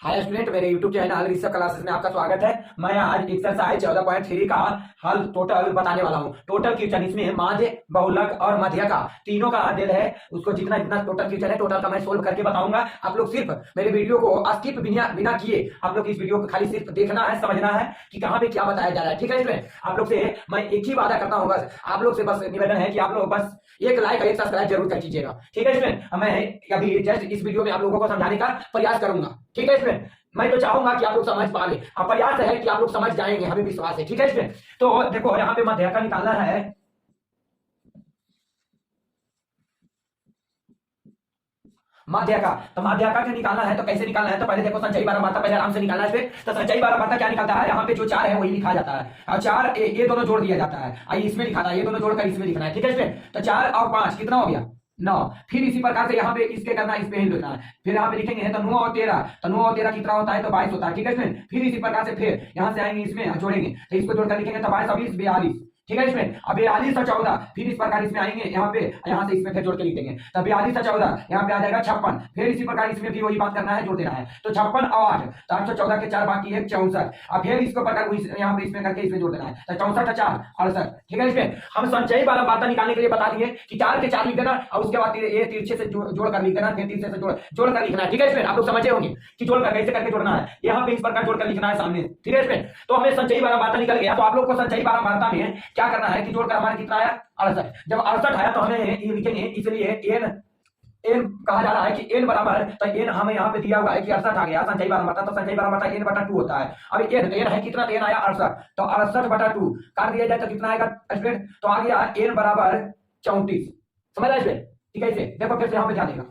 Hi student, मेरे YouTube channel Rishabh classes में आपका स्वागत है। मैं आज एक्सरसाइज 14.3 का हल टोटल बताने वाला हूँ। टोटल क्वेश्चन इसमें माध्य, बहुलक और मध्य का तीनों का अध्ययन है। उसको जितना जितना टोटल क्वेश्चन है टोटल का मैं सोल्व करके बताऊंगा। आप लोग सिर्फ मेरे वीडियो को स्किप बिना किए आप लोग इस वीडियो को खाली सिर्फ देखना है, समझना है कि कहाँ पे क्या बताया जा रहा है। ठीक है स्टूडेंट, आप लोग से मैं एक ही वादा करता हूँ, बस आप लोग से बस निवेदन है कि आप लोग बस एक लाइक और एक सब्सक्राइब जरूर कर कीजिएगा। ठीक है स्टूडेंट, मैं अभी जस्ट इस वीडियो में आप लोगों को समझाने का प्रयास करूंगा। ठीक है स्टूडेंट, मैं तो चाहूंगा कि आप लोग समझ पा ले, अब प्रयास है कि आप लोग समझ जाएंगे, हमें विश्वास है। ठीक है स्टूडेंट, तो देखो यहाँ पे मध्य का निकालना है। मध्य का, तो मध्य का निकालना है तो कैसे निकालना है, तो पहले देखो संचयी बारंबारता पहले आराम से निकालना है। तो संचयी बारंबारता क्या निकलता है, यहाँ पे जो चार है वही लिखा जाता है और चार ये दोनों जोड़ दिया जाता है। आइए इसमें लिखा था, ये दोनों जोड़कर इसमें लिखना है। ठीक है स्टूडेंट, तो 4 और 5 कितना हो गया 9। फिर इसी प्रकार से यहाँ पे इसके करना है, इस पे ही लिखना है। फिर यहाँ पे लिखेंगे तो 9 और 13, तो 9 और 13 कितना होता है, तो 22 होता है। ठीक है स्टूडेंट, फिर इसी प्रकार से फिर यहाँ से आएंगे, इसमें जोड़ेंगे तो इसको जोड़कर लिखेंगे तो 22 और 20 42। ठीक है इसमें अब 42 और 14, फिर इस प्रकार इसमें आएंगे, यहाँ से इसमें फिर जोड़ के लिखेंगे तो 42 और 14 यहाँ पे आ जाएगा 56। फिर इसी प्रकार इसमें भी वही बात करना है, जोड़ देना है। तो 56 और 8 तो 814 के 4 बाकी है 64। अब फिर इसको प्रकार यहाँ पे इसमें करके इसमें जोड़ देना है तो 64 और 4 68। ठीक है, इसमें हम संचयी बारंबारता निकालने के लिए बता दिए कि 4 के 4 लिख देना और उसके बाद ये तिरछे से जोड़ कर लिख देना, फिर तिरछे से जोड़ कर लिखना है। ठीक है, इसमें आप लोग समझे होंगे कि जोड़ कर कैसे करके जोड़ना है, यहाँ पे इस प्रकार जोड़ कर लिखना है सामने। ठीक है, इसमें तो हमें संचयी बारंबारता निकल गया। तो आप लोग को संचयी बारंबारता में क्या करना है कि जोड़कर हमारा कितना आया 68। जब 68 आया तो हमें ये लिखेंगे, इसलिए एन कहा जा रहा है कि एन बराबर, तो एन हमें यहाँ पे दिया हुआ है कि 68 आ गया संचयी बारंबारता, तो संचयी बारंबारता एन बटा 2 होता है। अब एन है कितना, एन आया 68, तो 68 बटा 2 काट दिया जाए तो कितना आएगा स्टूडेंट, तो आ गया एन बराबर 34। समझ रहे स्टूडेंट? ठीक है, इसे देखो फिर से यहाँ पे ध्यान देगा,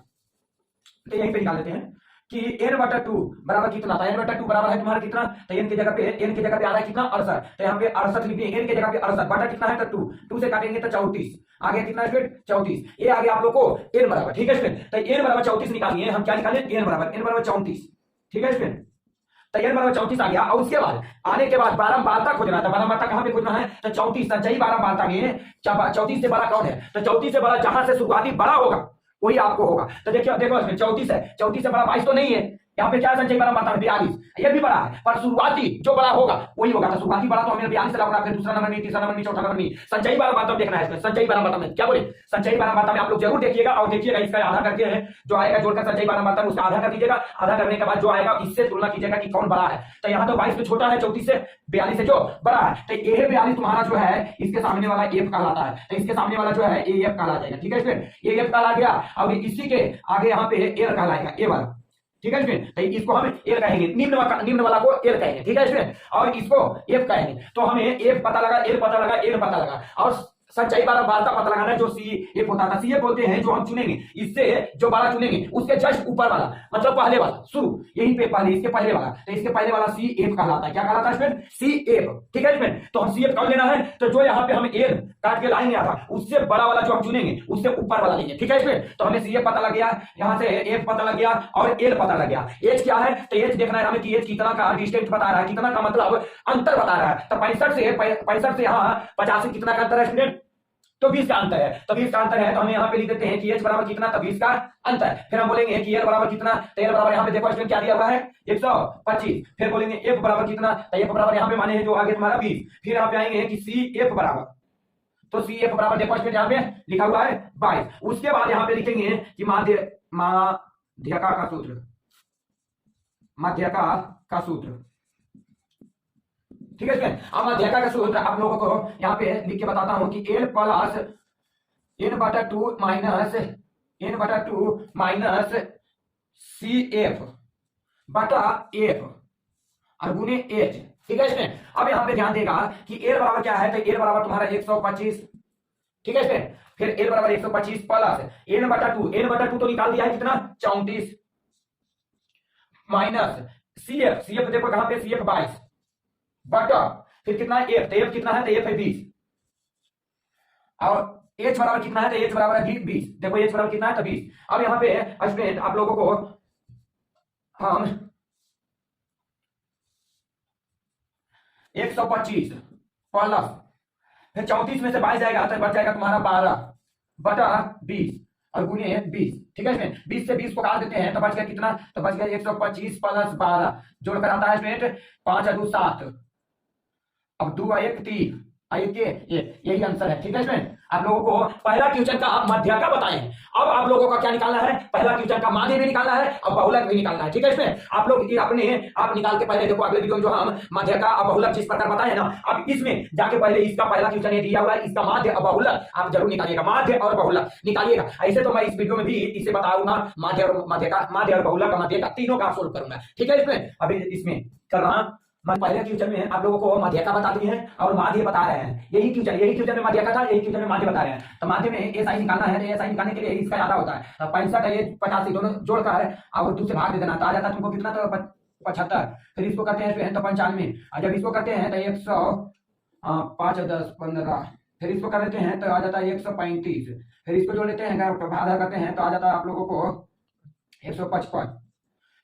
तो यहीं पे निकाल लेते हैं कि n बटा 2 बराबर कितना था। n बटा 2 बराबर है तुम्हारा कितना, तो n की जगह पे आ रहा है कितना 68, तो यहाँ पे 68 लिखिए, n की जगह पे 68 बटा कितना है तो 2 से काटेंगे तो 34 आ गया। कितना स्टूडेंट 34, ये आ गया आप लोग को n बराबर। ठीक है स्टूडेंट, तो n बराबर 34 निकालिए, हम क्या निकालें n बराबर 34। ठीक है स्टूडेंट, तो n बराबर 34 आ गया। और उसके बाद आने के बाद बारंबारता खोजना था। बारंबारता कहां पे खोजना है, तो 34 संचयी बारंबारता में 34 से बड़ा कौन है, तो 34 से बड़ा जहां से शुरुआती बड़ा होगा वही आपको होगा। तो देखिए देखो इसमें 34 है, 34 से बड़ा 22 तो नहीं है। यहाँ पे क्या संचयी बारंबारता में 42, ये भी बड़ा है पर शुरुआती जो बड़ा होगा वही होगा। तो शुरुआती बड़ा तो हमें 42 लगाना, फिर दूसरा नंबर नहीं, तीसरा नंबर नहीं, चौथा नंबर नहीं। संचयी बारंबारता देखना है इसमें। संचयी बारंबारता में क्या बोले, संचयी बारंबारता में आप लोग जरूर देखिएगा और देखिएगा इसका आधा करके है जो आएगा जोड़कर संचयी बारंबारता में उसका आधा कर दीजिएगा। आधा करने के बाद जो आएगा इससे तुलना कीजिएगा कि कौन बड़ा है। तो यहाँ तो 22 तो छोटा है, 34 से 42 से जो बड़ा है, तो ये 42 तुम्हारा जो है इसके सामने वाला एफ कहलाता है, तो इसके सामने वाला जो है ए एफ कहला जाएगा। ठीक है स्टूडेंट, ये एफ कहला गया और इसी के आगे यहाँ पे एल कहलाएगा, ए वाला। ठीक है स्टूडेंट, तो इसको हम एल कहेंगे, निम्न वाला को एल कहेंगे। ठीक है स्टूडेंट, और इसको एफ कहेंगे। तो हमें एफ पता लगा, एल पता लगा, एल पता लगा और संचयी बारंबारता पता लगाना है जो सी एफ होता था। सी एफ बोलते हैं जो हम चुनेंगे, इससे जो बड़ा चुनेंगे उसके जस्ट ऊपर वाला, मतलब पहले वाला शुरू यहीं पे पहले, इसके पहले वाला, तो इसके पहले वाला सी एफ कहलाता है। क्या कहलाता है स्टूडेंट, सी एफ। ठीक है स्टूडेंट, तो हम सी एफ कौन लेना है, तो जो यहाँ पे हम एल काट के लाइन लिया था उससे बड़ा वाला जो हम चुनेंगे उससे ऊपर वाला लेंगे। ठीक है स्टूडेंट, तो हमें सी एफ पता लग गया, यहाँ से एफ पता लग गया और एल पता लग गया। एच क्या है, तो एच देखना है हमें कि एच कितना का डिस्टेंस बता रहा है, कितना का मतलब अंतर बता रहा है। तो 65 से यहाँ 85 कितना का अंतर है स्टूडेंट, तो 20 का अंतर है। तो 20 का अंतर है तो हम यहाँ पे लिख देते हैं कि h बराबर कितना, तो 20 का अंतर। फिर हम बोलेंगे कि l बराबर कितना, तो l बराबर यहाँ पे देखो स्टूडेंट क्या दिया हुआ है 125। फिर बोलेंगे f बराबर कितना, तो f बराबर यहाँ पे माने हैं जो आगे तुम्हारा 20। फिर यहाँ पे आएंगे कि सी एफ बराबर, तो सी एफ बराबर देखो स्टूडेंट यहाँ पे लिखा हुआ है 22। उसके बाद यहाँ पे लिखेंगे कि माध्यका का सूत्र, माध्यका का सूत्र। ठीक है स्टूडेंट, अब माध्यका का सूत्र आप लोगों को यहाँ पे लिख के बताता हूं कि एल प्लस एन बटा 2 माइनस सी एफ बटा एफ और गुने एच। ठीक है स्टूडेंट, अब यहाँ पे ध्यान देगा कि एल बराबर क्या है, तो एल बराबर तुम्हारा 125। ठीक है स्टूडेंट, फिर एल बराबर 125 प्लस एन बटा 2, एन बटा 2 तो निकाल दिया है कितना 34 minus C F, C F देखो कहां पे सी एफ 22 बटा फिर कितना है एफ, तो एफ कितना है, तो एफ है 20 और एच बराबर कितना है, तो एच बराबर है 20। देखो एच बराबर कितना है, तो 20। अब यहाँ पे स्टूडेंट आप लोगों को हम 125 प्लस फिर 34 में से 22 जाएगा तो बच जाएगा तुम्हारा 12 बटा 20 और गुने 20। ठीक है इसमें 20 से 20 को काट देते हैं तो बच गया कितना, तो बच गया 125 प्लस 12 जोड़कर आता है इसमें 5 2 7, अब 2 1 3 एक यही आंसर है। ठीक है इसमें आप लोगों को पहला क्वेश्चन का मध्य का बताए हैं। अब आप लोगों का क्या निकालना है, पहला क्वेश्चन का माध्य भी निकालना है और बहुलक भी निकालना है। ठीक है इसमें आप लोग आप निकाल के पहले देखो अगले वीडियो में जो हम मध्य का और बहुलक जिस प्रकार बताए ना, अब इसमें जाके पहले इसका पहला क्वेश्चन ये दिया हुआ है, इसका माध्य और बहुलक आप जरूर निकालिएगा, माध्य और बहुलक निकालिएगा। ऐसे तो मैं इस वीडियो में भी इसे बताऊंगा माध्य और बहुलक का मध्य का तीनों का सोल्व करूंगा। ठीक है इसमें अभी इसमें कर रहा मैं पहले क्वेश्चन में आप लोगों को माध्य का बता दिए हैं और माध्य बता रहे हैं। यही क्वेश्चन में माध्य का था, यही क्वेश्चन में माध्य बता रहे हैं। तो माध्य में एसआई निकालना है, तो एसआई निकालने के लिए इसका ज्यादा होता है, 65 है, 85 दोनों जोड़कर और 2 से भाग दे देना तो आ जाता है तुमको कितना, तो 75। फिर इसको करते हैं तो 95, और जब इसको करते हैं तो 100 5 10 15, फिर इसको कर देते हैं तो आ जाता है 135, फिर इसको जोड़ लेते हैं आधा करते हैं तो आ जाता है आप लोगों को 155,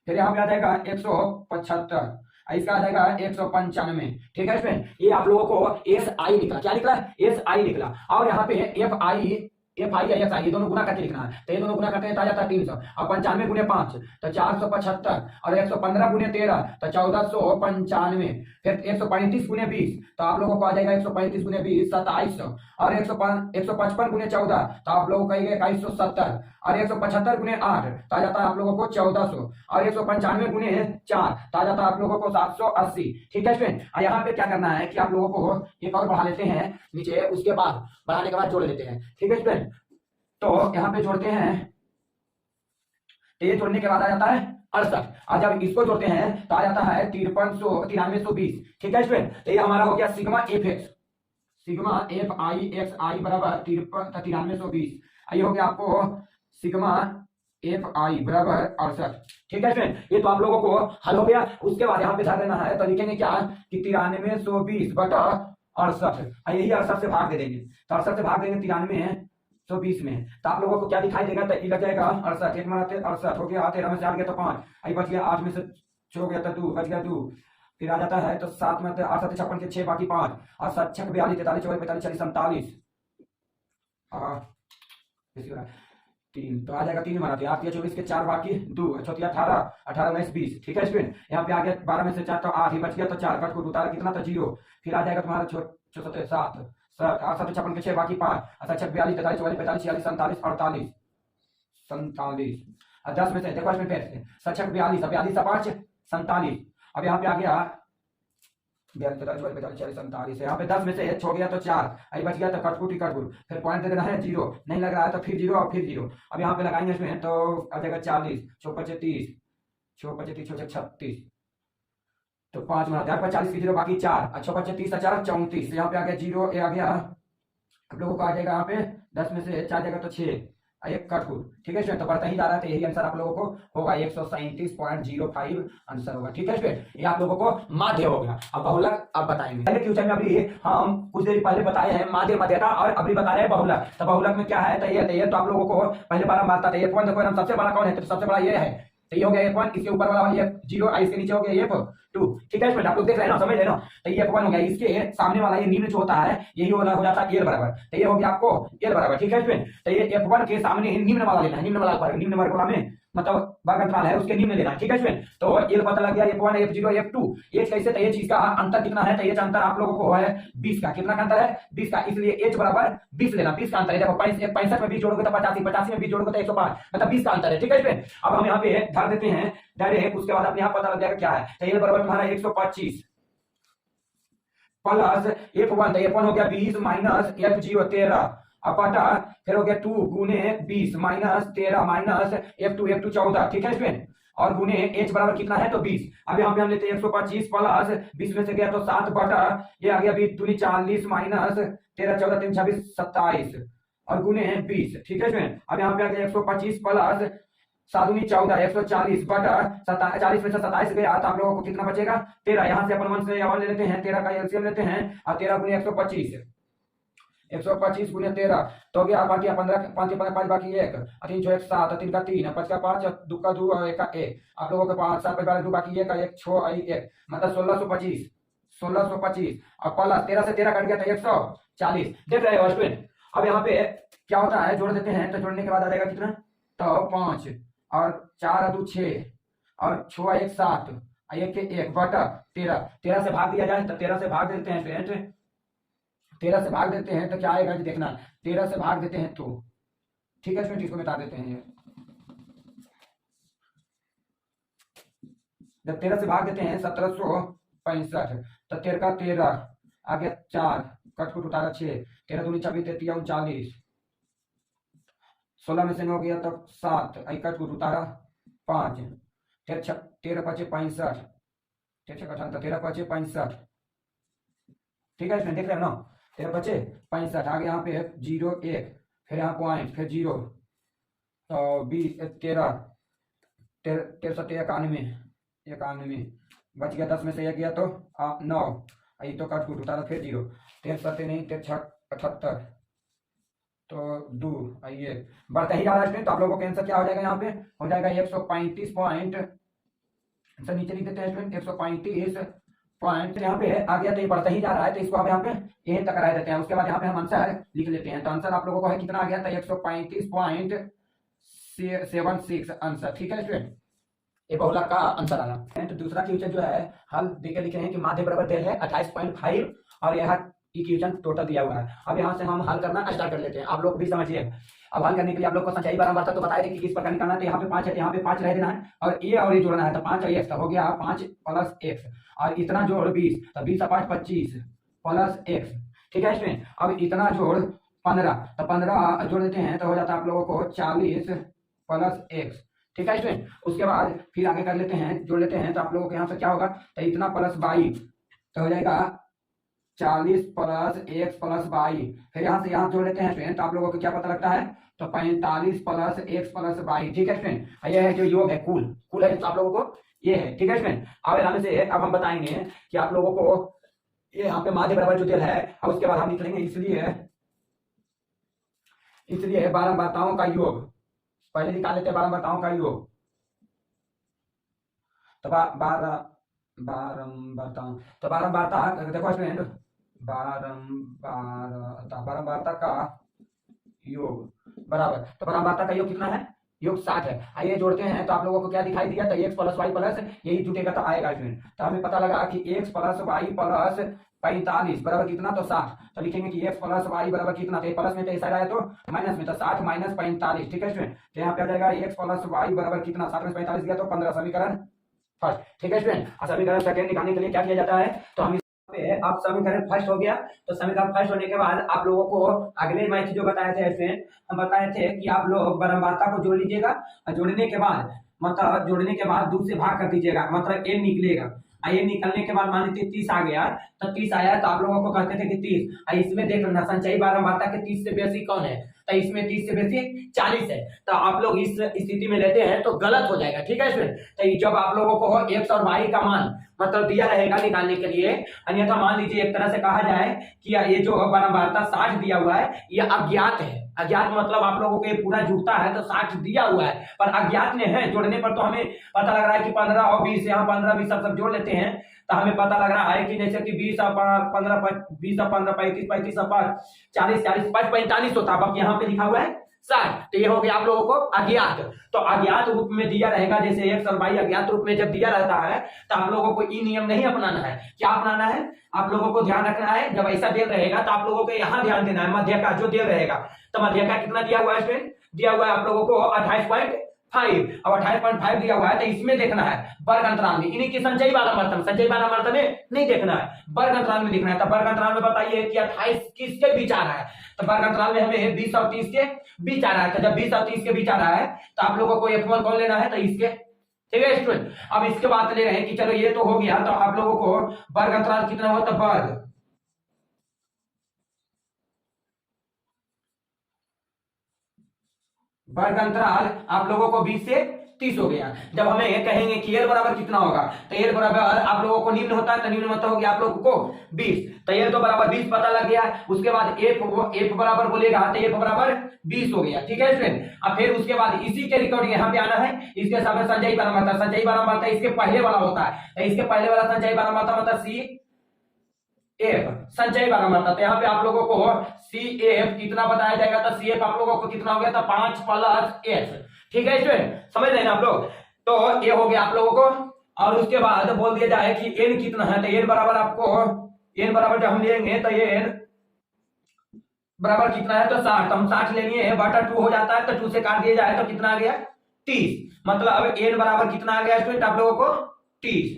फिर यहाँ पे आ जाएगा 175, इसका आ जाएगा 195। ठीक है इसमें ये आप लोगों को एस आई निकला, क्या निकला, एस आई निकला। और यहाँ पे एफ आई या एक्स आई ये दोनों गुना करके लिखना है, तो ये दोनों गुना करते हैं तो आ जाता है 300, और 95 गुने 5 तो 475, और 115 गुने 13 तो 1495, फिर 135 गुने 20 तो आप लोगों को आ जाएगा 135 गुने 20 2700, और 155 गुने 14 तो आप लोगों को कहेंगे 2170, और 175 गुने 8 तो आ जाता है आप लोगों को 1400, और 195 गुने 4 तो आ जाता है आप लोगों को 780। ठीक है फ्रेंड, यहाँ पे क्या करना है कि आप लोगों को एक और बढ़ा लेते हैं नीचे, उसके बाद बढ़ाने के बाद जोड़ लेते हैं। ठीक है फ्रेंड, तो यहाँ पे जोड़ते हैं, ये जोड़ने के बाद आ जाता है 68, और जब इसको जोड़ते हैं तो आ जाता है 9320। ठीक है फ्रेंड, तो ये हमारा हो गया sigma F X, sigma F I X I बराबर 9320, ये हो गया आपको सिग्मा एफ आई बराबर 68। ठीक है फ्रेंड, ये तो आप लोगों को हल हो गया। उसके बाद यहाँ पे ध्यान देना है, तो लिखेंगे क्या कि 9320 बटा 68, यही 68 से भाग दे देंगे, तो 68 से भाग देंगे 9320 में, तो आप लोगों को क्या दिखाई देगा, तो ये लग जाएगा 68, एक मारते 68 हो गया, 13 में से 8 गया तो 5, आई बच गया 8 में से 6 हो गया तो 2 बच गया 2, फिर आ जाता है तो 7 में 8 7 56 के 6 बाकी 5, और 7 6 42 43 44 45 46 47 3, तो आ जाएगा 3 मारा, 8 24 के 4 बाकी 2, 18 18 19 20। ठीक है स्टूडेंट, यहाँ पे आ गया 12 में से 4 तो 8 ही बच गया, तो 4 कट को उतारा कितना था 0, फिर आ जाएगा तुम्हारा 7 8 7 56 के 6 बाकी 5, अच्छा 42 43 44 45 46 47 48 47, और 10 में से देखो इसमें फिर से 7 42 42 5 47, अब यहाँ पे आ गया 42 43 44 46 47, यहाँ पे 10 में से हो गया तो 4, आई बच गया तो कटकुट, फिर पॉइंट दे देना है 0, नहीं लग रहा है तो फिर 0 और फिर 0, अब यहाँ पे लगाएंगे इसमें तो आ जाएगा 40 6 25 6 25 6 36, तो 5 में 40 की 0 बाकी 4, अच्छा 25 4 34, यहाँ पे आ गया 0, ये आ गया आप लोगों को आ जाएगा यहाँ पे 10 में से 4 जाएगा तो 6, एक कटकुट। ठीक है स्टूडेंट, तो बढ़ता ही जा रहा है, तो यही आंसर आप लोगों को होगा 137.05 आंसर होगा। ठीक है स्टूडेंट, ये आप लोगों को माध्य हो गया। अब बहुलक अब बताएंगे, पहले क्वेश्चन में अभी हम कुछ देर पहले बताए हैं माध्य मध्यता, और अभी बता रहे हैं बहुलक। तो बहुलक में क्या है, तो ये तो आप लोगों को पहले बार मारता था F1, देखो हम सबसे बड़ा कौन है, तो सबसे बड़ा ये है, तो ये हो गया F1, इसके ऊपर वाला F0, इसके नीचे हो गया F2। ठीक है स्टूडेंट, आप लोग देख रहे हैं ना, समझ रहे हैं ना, तो ये F1 हो गया, इसके सामने वाला ये निम्न जो होता है यही हो जाता है L बराबर, तो ये हो गया आपको L बराबर। ठीक है स्टूडेंट, तो ये F1 के सामने निम्न वाला लेना है, निम्न वाला में मतलब वर्ग अंतराल है उसके निम्न लेना है। ठीक है स्टूडेंट, तो L पता लग गया, F1 F0 F2, ये कैसे, तो ये चीज का अंतर कितना है, तो ये अंतर आप लोगों को है 20 का, कितना का अंतर है 20 का, इसलिए H बराबर 20 लेना, 20 का अंतर है। देखो 65 में 20 जोड़ोगे तो 85, 85 में 20 जोड़ोगे तो 105, मतलब 20 का अंतर है। ठीक है स्टूडेंट, अब हम यहाँ पे धर देते हैं डायरेक्ट, उसके बाद अपने यहाँ पता लग जाएगा क्या है, तो L बराबर तुम्हारा 125 प्लस F1, तो F1 हो गया 20 माइनस F0 13, अपटा फिर हो गया 2 गुने 20 माइनस 13 माइनस F2 14। ठीक है स्टूडेंट, और गुने H बराबर कितना है तो 20, अब यहाँ पे हम लेते हैं 125 प्लस 20 में से गया तो 7 बटा ये आ गया 20 दूनी 40 माइनस 13 14 3 26 27, और गुने 20। ठीक है स्टूडेंट, अब यहाँ पे आ गया 125 प्लस 7 दूनी 14 140 बटा 40 में से 27 गया, तो आप लोगों को कितना बचेगा 13, यहाँ से अपन 1 से 1 ले लेते हैं, 13 का एलसीएम लेते हैं, और 13 गुने 125 गुने 13 तो हो गया बाकी 15 5 5 बाकी 1 3 जो 1 7 3 का 3 5 का 5 2 का 2 1 का 1, आप लोगों के 5 7 2 बाकी 1 का 1 6 1 मतलब 1625 और प्लस 13 से 13 कट गया तो 140। देख रहे हो स्टूडेंट, अब यहाँ पे क्या होता है, जोड़ देते हैं तो जोड़ने के बाद आ जाएगा कितना, तो 5 और 4 2 6 और 6 1 7 एक 1 बटा 13, 13 से भाग दिया जाए तो 13 से भाग देते हैं फ्रेंड, 13 से भाग देते हैं तो क्या आएगा देखना, 13 से भाग देते हैं तो ठीक है फ्रेंड, इसको मिटा देते हैं। जब 13 से भाग देते हैं 1765, तो 13 का 13 आगे 4 कट कुट उतारा 6, 13 दूनी 26 33 39, 16 में से 9 गया तब 7 कट कुट उतारा 5, 13 5 65, 13 5 65, ठीक है इसमें देख रहे हो ना, 13 5 65 आगे यहाँ पे 0 1 फिर यहाँ पॉइंट फिर 0 तो 20 13 13 91 91 बच गया, 10 में से 1 गया तो 9 ये तो कट कुट उतारा फिर 0, 13 नहीं 13 78 तो 2 आइए बढ़ता ही जा रहा है स्टूडेंट। तो आप लोगों का आंसर क्या हो जाएगा, यहाँ पे हो जाएगा 135 पॉइंट, सर नीचे लिख देते हैं स्टूडेंट 135 पॉइंट, यहाँ पे आ गया तो ये बढ़ता ही जा रहा है, तो इसको आप यहाँ पे यहीं तक करा देते हैं, उसके बाद यहाँ पे हम आंसर लिख लेते हैं। तो आंसर आप लोगों को है कितना आ गया था 135.76 आंसर, ठीक है स्टूडेंट, ये बहुलक का आंसर आया। तो दूसरा क्वेश्चन जो है हल देके लिखे हैं कि माध्य बराबर तेल है 28.5 और यह इक्वेशन टोटल दिया हुआ है। अब यहाँ से हम हल करना स्टार्ट कर लेते हैं, आप लोग भी समझिए। अब हल करने के लिए आप लोग को संख्या बारंबारता तो बताया कि किस प्रकार निकालना है, तो यहाँ पे 5 है तो यहाँ पे 5 रह देना है और ये जोड़ना है, तो 5 और x हो गया 5 प्लस x और इतना जोड़ 20, तो 20 और 5 25 प्लस x, ठीक है इसमें। अब इतना जोड़ 15, तो 15 जोड़ देते हैं तो हो जाता है आप लोगों को 40 प्लस x, ठीक है स्टूडेंट। उसके बाद फिर आगे कर लेते हैं, जोड़ लेते हैं, तो आप लोगों के यहाँ से क्या होगा, तो इतना प्लस 22 तो हो जाएगा 40 प्लस x प्लस 22, फिर यहाँ से यहाँ जोड़ लेते हैं स्टूडेंट, तो आप लोगों को क्या पता लगता है, तो 45 प्लस x प्लस 22, ठीक है स्टूडेंट। ये है जो योग है कुल है, तो आप लोगों को ये है, ठीक है स्टूडेंट। अब यहाँ से अब हम बताएंगे कि आप लोगों को ये यहाँ पे माध्य बराबर जो तेल है, अब उसके बाद हम निकलेंगे, इसलिए बारंबारताओं का योग पहले निकाल लेते हैं, बारंबारताओं का योग, तो बारंबारता देखो स्टूडेंट, बारंबारता का योग बराबर, तो बारंबारता का योग कितना है, योग 60 है। आइए जोड़ते हैं, तो आप लोगों को क्या दिखाई दिया, तो x प्लस वाई प्लस यही जुटेगा तो आएगा स्टूडेंट। तो हमें पता लगा कि x प्लस वाई प्लस 45 बराबर कितना, तो 60, तो लिखेंगे कि x प्लस वाई बराबर कितना, तो प्लस में तो ऐसा आया तो माइनस में, तो 60 माइनस 45, ठीक है स्टूडेंट। तो यहाँ पे आ जाएगा x प्लस वाई बराबर कितना, 60 में 45 गया तो 15, समीकरण फर्स्ट, ठीक है स्टूडेंट। और समीकरण सेकंड निकालने के लिए क्या किया जाता है, तो हम अब समीकरण फर्स्ट हो गया, तो समीकरण फर्स्ट होने के बाद आप लोगों को अगले मैथ जो बताए थे स्टूडेंट, हम बताए थे कि आप लोग बारंबारता को जोड़ लीजिएगा और जोड़ने के बाद मतलब जोड़ने के बाद 2 से भाग कर दीजिएगा, मतलब n निकलेगा। ये निकलने के बाद मान लीजिए 30 आ गया, तो 30 आया तो आप लोगों को कहते थे कि 30, इसमें देख लेना संचयी बारंबारता के 30 से बेसी कौन है, तो इसमें 30 से बेसी 40 है, तो आप लोग इस स्थिति में लेते हैं तो गलत हो जाएगा, ठीक है स्टूडेंट। तो जब आप लोगों को x और y का मान मतलब दिया रहेगा निकालने के लिए, अन्यथा मान लीजिए एक तरह से कहा जाए कि ये जो बारंबारता 60 दिया हुआ है ये अज्ञात है, अज्ञात मतलब आप लोगों को ये पूरा जुड़ता है तो 60 दिया हुआ है पर अज्ञात में है, जोड़ने पर तो हमें पता लग रहा है कि 15 और 20, यहाँ 15 20 सब जोड़ लेते हैं तो हमें पता लग रहा है कि जैसे कि 20 और 15 20 और 15 35 35 और 40 40 45 होता है, अब यहाँ पे लिखा हुआ है 60, तो ये हो गया आप लोगों को अज्ञात। तो अज्ञात रूप में दिया रहेगा, जैसे x और y अज्ञात रूप में जब दिया रहता है तो आप लोगों को ये नियम नहीं अपनाना है। क्या अपनाना है, आप लोगों को ध्यान रखना है, जब ऐसा देल रहेगा तो आप लोगों को यहाँ ध्यान देना है, मध्य का जो देल रहेगा, तो मध्य का कितना दिया हुआ है स्टूडेंट, दिया हुआ है आप लोगों को 28.5, अब 28.5 दिया हुआ है तो इसमें देखना है वर्ग अंतराल में, इन्हीं की संचयी बारंबारता में नहीं देखना है, वर्ग अंतराल में देखना है। तो वर्ग अंतराल में बताइए कि 28 किसके बीच आ रहा है, तो वर्ग अंतराल में हमें 20 और 30 के बीच आ रहा है, तो जब 20 और 30 के बीच आ रहा है तो आप लोगों को F1 कौन लेना है, तो इसके, ठीक है स्टूडेंट। अब इसके बाद ले रहे हैं कि चलो ये तो हो गया, तो आप लोगों को वर्ग अंतराल कितना हो, तो वर्ग अंतराल आप लोगों को 20 से 30 हो गया। जब हमें ये कहेंगे कि एल बराबर कितना होगा, तो एल बराबर आप लोगों को निम्न होता है, तो निम्न मतलब हो गया आप लोगों को 20, तो एल तो बराबर 20 पता लग गया। उसके बाद एफ बराबर बोलेगा तो एफ बराबर 20 हो गया, ठीक है स्टूडेंट। अब फिर उसके बाद इसी के रिकॉर्डिंग यहाँ पे आना है, इसके सामने संचयी बारंबारता इसके पहले वाला होता है, तो इसके पहले वाला संचयी बारंबारता मतलब सी एफ संचयी बारंबारता। तो यहाँ पे आप लोगों को सी एफ कितना बताया जाएगा, तो सी एफ आप लोगों को कितना हो गया था 5 + एक्स। ठीक है स्टूडेंट, समझ रहे हैं आप लोग। तो ये हो गया आप लोगों को। और उसके बाद बोल दिया जाए कि एन कितना है, तो एन बराबर आपको एन बराबर जब हम लेंगे तो ये एन बराबर कितना है, तो 60। तो हम 60 ले लिए हैं, बटा 2 हो जाता है, तो 2 से काट दिया जाए तो कितना आ गया 30। मतलब एन बराबर कितना आ गया स्टूडेंट आप लोगों को 30।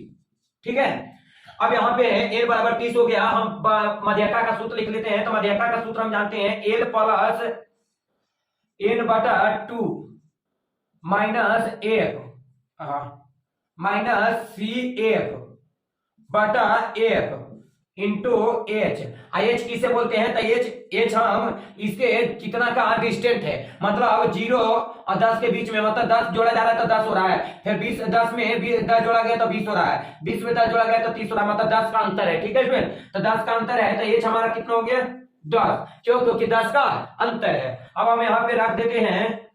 ठीक है, अब यहाँ पे एन बराबर 30 हो गया। हम मध्यका का सूत्र लिख लेते हैं। तो मध्यका का सूत्र हम जानते हैं एल प्लस एन बटा 2 minus F minus C F बटा एफ इंटू एच। एच किसे बोलते हैं, तो एच हम इसके कितना का डिस्टेंट है, मतलब 0 और 10 के बीच में, मतलब 10 जोड़ा जा रहा है तो 10 हो रहा है, फिर 20 10 में 10 जोड़ा गया तो 20 हो रहा है, 20 में 10 जोड़ा गया तो 30 हो रहा है, मतलब 10 का अंतर है। ठीक है स्टूडेंट, तो 10 का अंतर है, तो एच हमारा कितना हो गया 10, क्योंकि 10 का अंतर है। अब हम यहाँ पे रख देते हैं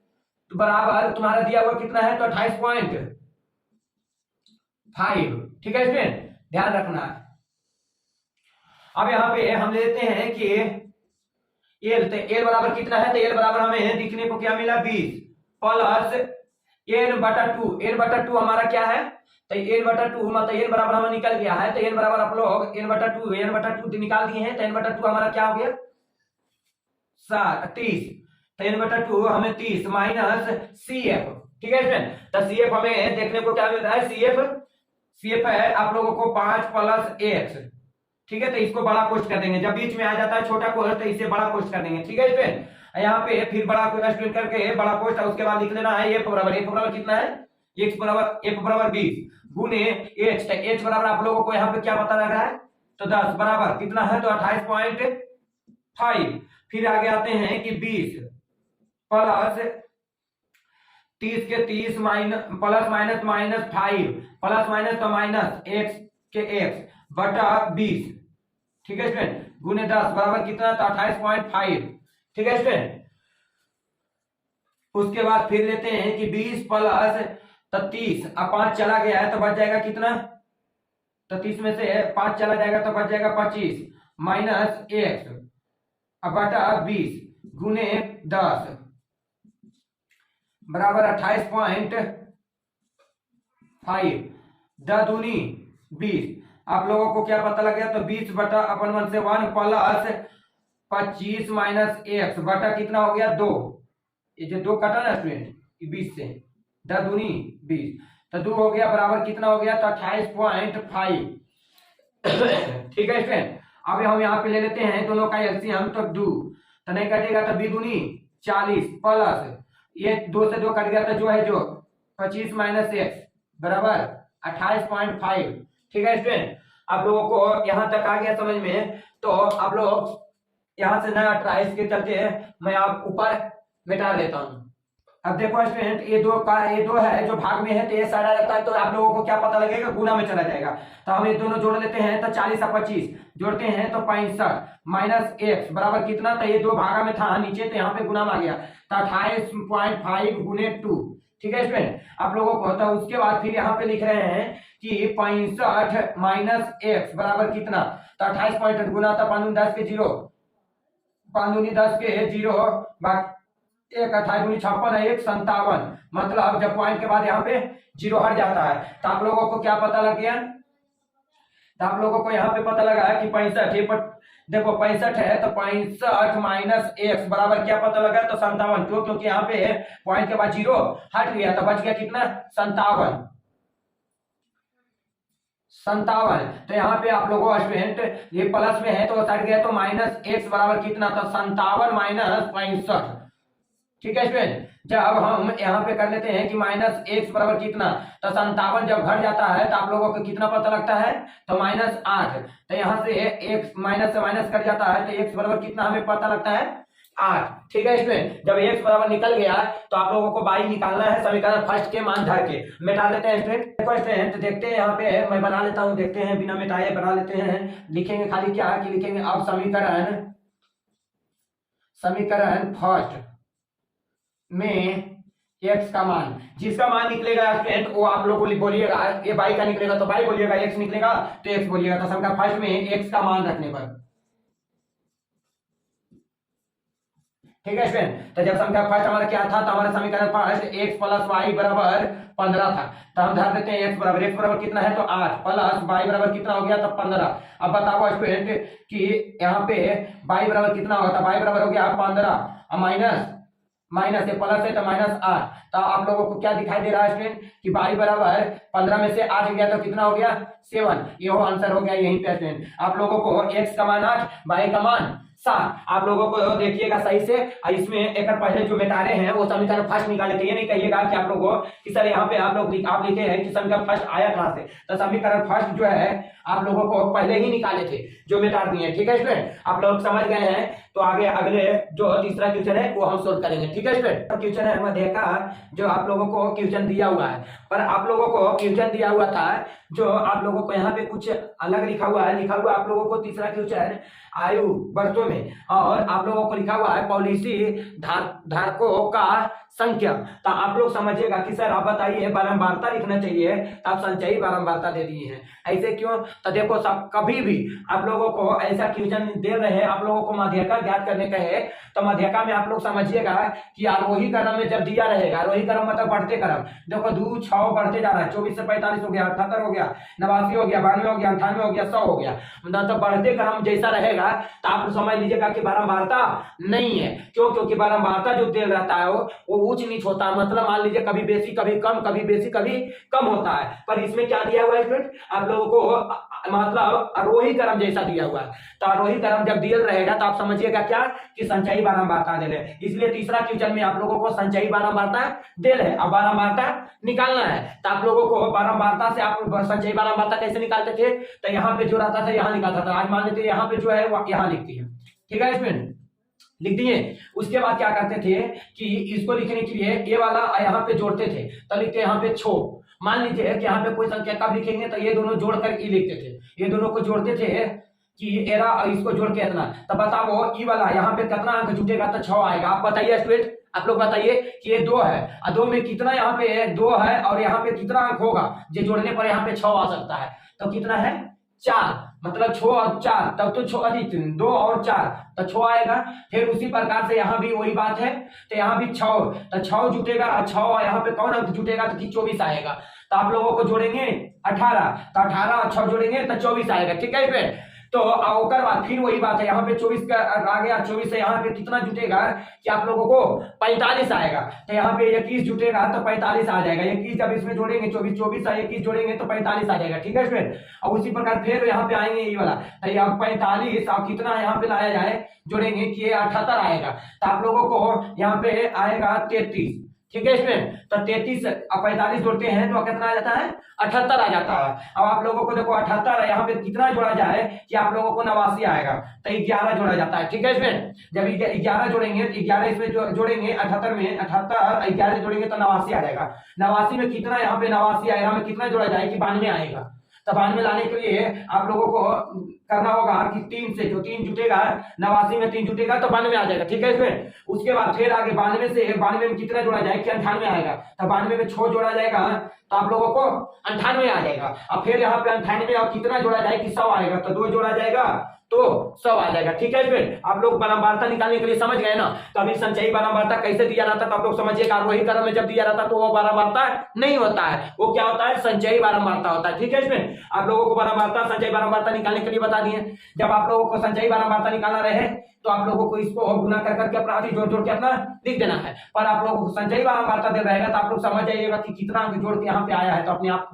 तो बराबर तुम्हारा दिया हुआ कितना है, तो 28.5। ठीक है स्टूडेंट, ध्यान रखना है। अब यहाँ पे हम लेते हैं कि एल, तो एल बराबर कितना है, तो एल बराबर हमें दिखने को क्या मिला 20 प्लस एन बटा 2। एन बटा 2 हमारा क्या है, तो एन बटा 2 मतलब एन बराबर हमें निकल गया है। तो एन बराबर आप लोग एन बटा 2 निकाल दिए हैं, तो एन बटा 2 हमारा क्या हो गया 30। तो एन बटा 2 हमें 30 माइनस सी एफ। ठीक है स्टूडेंट, तो सी एफ हमें देखने को क्या मिल रहा है, सी एफ है आप लोगों को 5 + एक्स। ठीक है, तो इसको बड़ा कोष्ठ कर देंगे, जब बीच में आ जाता है छोटा कोष्ठ तो इसे बड़ा कोष्ठ कर देंगे। ठीक है स्टूडेंट, यहाँ पे फिर बड़ा कोष्ठ करके बड़ा कोष्ठ, उसके बाद लिख लेना है एफ बराबर कितना है, एक्स बराबर एफ बराबर 20 गुने एच। एच बराबर आप लोगों को यहाँ पे क्या पता लग रहा है, तो 10 बराबर कितना है, तो 28.5। फिर आगे आते हैं कि 20 प्लस 30 के 30 plus minus minus 5 plus minus तो माइनस एक्स के एक्स बटा 20। ठीक है स्टूडेंट, गुने 10 बराबर कितना, तो 28.5। ठीक है स्टूडेंट, उसके बाद फिर लेते हैं कि 20 प्लस 30, अब 5 चला गया है तो बच जाएगा कितना, तो 30 में से 5 चला जाएगा तो बच जाएगा 25 माइनस एक्स बटा 20 गुने 10 बराबर 28.5। 10 दूनी 20। आप लोगों को क्या पता लग गया, तो 20 बटा अपन 1 से 1 प्लस 25 माइनस एक्स बटा कितना हो गया 2। ये जो 2 कटा ना स्टूडेंट 20 से, 10 दूनी 20, तो 2 हो गया बराबर कितना हो गया, तो 28.5। ठीक है स्टूडेंट, अब हम यहाँ पे ले लेते हैं दोनों का एलसीएम, तो 2 तो नहीं कटेगा, तो 2 दूनी 40 प्लस ये 2 से 2 कट गया, तो जो है जो 25 माइनस एक्स बराबर 28.5। ठीक है स्टूडेंट, आप लोगों को यहाँ तक आ गया समझ में, तो आप लोग यहाँ से ना ट्राइस के चलते हैं, मैं आप ऊपर मिटा देता हूँ। अब देखो स्टूडेंट, ये 2 है जो भाग में है, तो ये साइड रहता है, तो आप लोगों को क्या पता लगेगा, गुना में चला जाएगा। तो हम ये दोनों जोड़ लेते हैं, तो 40 और 25 जोड़ते हैं तो 65 माइनस एक्स बराबर कितना, तो ये 2 भागा में था नीचे, तो यहाँ पे गुना में आ गया, तो 28.5 गुने 2। ठीक है स्टूडेंट, आप लोगों को, तो उसके बाद फिर यहाँ पे लिख रहे हैं कि 65 माइनस एक्स बराबर कितना, तो 28 गुना, तो 5 10 के 0, 5 10 के 0 एक 28 दूनी 56 है, 1 57। मतलब जब पॉइंट के बाद यहाँ पे 0 हट जाता है, तो आप लोगों को क्या पता लग गया, तो आप लोगों को यहाँ पे पता लगा कि 65, देखो 65 है, तो 65 माइनस एक्स बराबर क्या पता लगा, तो 57। क्यों, क्योंकि यहाँ पे पॉइंट के बाद 0 हट गया, तो बच गया कितना 57। तो यहाँ पे आप लोगों स्टूडेंट ये प्लस में है तो हट गया, तो माइनस एक्स बराबर कितना, तो 57 माइनस 65। ठीक है स्टूडेंट, जब हम यहाँ पे कर लेते हैं कि माइनस एक्स बराबर कितना, तो 57 जब घट जाता है तो आप लोगों को कितना पता लगता है, तो -8। तो यहाँ से एक्स माइनस से माइनस कट जाता है, तो एक्स बराबर कितना हमें पता लगता है 8। ठीक है स्टूडेंट, जब एक्स बराबर निकल गया तो आप लोगों को बाई निकालना है, समीकरण फर्स्ट के मान धर के मिटा लेते हैं स्टूडेंट। देखो स्टूडेंट, देखते हैं यहाँ पे मैं बना लेता हूँ, देखते हैं बिना मिटाए बना लेते हैं। लिखेंगे खाली क्या कि लिखेंगे, अब समीकरण फर्स्ट में एक्स का मान, जिसका मान निकलेगा स्टूडेंट वो आप लोग को बोलिएगा, ये बाई का निकलेगा तो बाई बोलिएगा, एक्स निकलेगा तो एक्स बोलिएगा। तो संख्या फर्स्ट में एक्स का मान रखने पर, ठीक है स्टूडेंट। तो जब संख्या फर्स्ट हमारा क्या था, तो हमारा समीकरण फर्स्ट x प्लस वाई बराबर 15 था। तो हम धर देते हैं x बराबर कितना है, तो 8 प्लस y बराबर कितना हो गया, तो 15। अब बताओ स्टूडेंट कि यहाँ पे y बराबर कितना होगा, तो y बराबर हो गया 15 माइनस माइनस से प्लस है तो -8। तो आप लोगों को क्या दिखाई दे रहा है स्टूडेंट कि y बराबर 15 में से 8 गया तो कितना हो गया 7। ये वो आंसर हो गया यहीं पे स्टूडेंट। आप लोगों को x का मान 8 y का मान 7, आप लोगों को देखिएगा सही से। इसमें एक पहले जो मिटारे हैं वो समीकरण फर्स्ट निकाले थे। ये नहीं कहिएगा कि आप लोगों कि सर यहाँ पे आप लिखे हैं कि समीकरण फर्स्ट आया कहां से, तो समीकरण फर्स्ट जो है आप लोगों को पहले ही निकाले थे जो मिटा दिए, ठीक है स्टूडेंट। आप लोग समझ गए हैं। तो आगे अगले जो तीसरा क्वेश्चन है वो हम सोल्व करेंगे, ठीक है स्टूडेंट। क्वेश्चन है मध्य का जो आप लोगों को क्वेश्चन दिया हुआ है, पर आप लोगों को क्वेश्चन दिया हुआ था जो आप लोगों को यहाँ पे कुछ अलग लिखा हुआ है। लिखा हुआ आप लोगों को तीसरा क्वेश्चन आयु वर्षों में, और आप लोगों को लिखा हुआ है पॉलिसी धारकों का संख्या। तो आप लोग समझिएगा कि सर आप बताइए बारंबारता लिखना चाहिए, तो आप संचयी बारंबारता दे दिए हैं। ऐसे क्यों, तो देखो सब कभी भी आप लोगों को ऐसा क्वेश्चन दे रहे हैं, आप लोगों को माध्यका ज्ञात करने का है, तो माध्यका में आप लोग समझिएगा कि आरोही क्रम में जब दिया रहेगा, आरोही क्रम मतलब बढ़ते क्रम, देखो 2 6 बढ़ते जा रहा है, 24 से 45 हो गया, 78 हो गया, 89 हो गया, 92 हो गया, 98 हो गया, 100 हो गया। मतलब बढ़ते क्रम जैसा रहेगा तो आप समझ लीजिएगा कि बारंबारता नहीं है। क्यों, क्योंकि बारंबारता जो तेल रहता है वो ऊंच नीच होता है। मतलब मान लीजिए कभी बेसी कभी कम, कभी बेसी कभी कम होता है। पर इसमें क्या दिया हुआ है स्टूडेंट, आप लोगों को मतलब आरोही क्रम जैसा दिया हुआ है। तो आरोही क्रम जब दिया रहेगा तो आप समझिएगा क्या कि संचयी बारंबारता दे रहे। इसलिए तीसरा क्वेश्चन में आप लोगों को संचयी बारंबारता दे रहे। अब बारंबारता निकालना है, तो आप लोगों को बारंबारता से आप संचयी बारंबारता कैसे निकालते थे, तो यहाँ पे जो रहता था यहाँ निकालता था। आज मान लेते यहाँ पे जो है वो यहाँ लिखती है, ठीक है स्टूडेंट, लिख दिए। उसके बाद क्या करते थे कि इसको लिखने के लिए ये वाला यहाँ पे जोड़ते थे, तो लिखते यहाँ पे छो। मान लीजिए कि यहाँ पे कोई संख्या कब लिखेंगे तो ये दोनों जोड़कर ई लिखते थे, ये दोनों को जोड़ते थे कि एरा इसको जोड़ के इतना। तो बताओ ई वाला यहाँ पे कितना अंक जुटेगा, तो 6 आएगा। आप बताइए स्टूडेंट, आप लोग बताइए कि ये 2 है और 2 में कितना यहाँ पे 2 है और यहाँ पे कितना अंक होगा जो जोड़ने पर यहाँ पे 6 आ सकता है, तो कितना है 4। मतलब 6 और 4 तब तो 6 अधिक 2 और 4 तो 6 आएगा। फिर उसी प्रकार से यहाँ भी वही बात है, तो यहाँ भी 6 तो 6 जुटेगा, 6 यहाँ पे कौन अंक जुटेगा तो 24 आएगा। तो आप लोगों को जोड़ेंगे 18, तो 18 और 6 जोड़ेंगे तो 24 आएगा, ठीक है फिर। तो ओकर बाद फिर वही बात है, यहाँ पे 24 का आ गया, 24 से यहाँ पे कितना जुटेगा कि आप लोगों को 45 आएगा। तो यहाँ पे 21 जुटेगा तो 45 आ जाएगा। 21 जब इसमें जोड़ेंगे 24 और 21 जोड़ेंगे तो 45 आ जाएगा, ठीक है स्टूडेंट। और उसी प्रकार फिर यहाँ पे आएंगे ये वाला, तो यहाँ 45 और कितना यहाँ पे लाया जाए जोड़ेंगे कि 78 आएगा। तो आप लोगों को यहाँ पे आएगा 33, ठीक है स्टूडेंट। तो 33 और 45 जोड़ते हैं तो कितना आ जाता है 78 आ जाता है। अब आप लोगों को देखो 78 यहाँ पे कितना जोड़ा जाए कि आप लोगों को 89 आएगा, तो 11 जोड़ा जाता है, ठीक है स्टूडेंट। जब 11 जोड़ेंगे तो 11 इसमें जोड़ेंगे 78 में 78 11 जोड़ेंगे तो 89 आ जाएगा। 89 में कितना यहाँ पे 89 आएगा में कितना जोड़ा जाए कि 92 आएगा। तो 92 लाने के लिए आप लोगों को करना होगा कि 3 से जो 3 जुटेगा 89 में 3 जुटेगा तो 92 आ जाएगा, ठीक है इसमें। उसके बाद फिर आगे 92 से 92 में कितना जोड़ा जाए कि 98 आएगा। तो 92 में 6 जोड़ा जाएगा तो आप लोगों को 98 आ जाएगा। अब फिर यहाँ पे 98 और कितना जोड़ा जाए कि 100 आएगा, तो 2 जोड़ा जाएगा तो 100 आ जाएगा, ठीक है फिर। आप लोग बारंबारता निकालने के लिए समझ गए ना। तो अभी संचयी बारंबारता कैसे दिया जाता है तो आप लोग समझिएगा। वही क्रम में जब दिया जाता है तो वो बारंबारता नहीं होता है, वो क्या होता है संचयी बारंबारता होता है, ठीक है इसमें। आप लोगों को बारंबारता संचयी बारंबारता निकालने के लिए बता दिए। जब आप लोगों को संचयी बारंबारता निकालना रहे तो आप लोगों को इसको गुना कर करके अपना जोड़ जोड़ के अपना लिख देना है। पर आप लोगों को संचयी बारंबारता दे रहेगा तो आप लोग समझ जाइएगा कि कितना अंक जोड़ के यहाँ पे आया है, तो अपने आप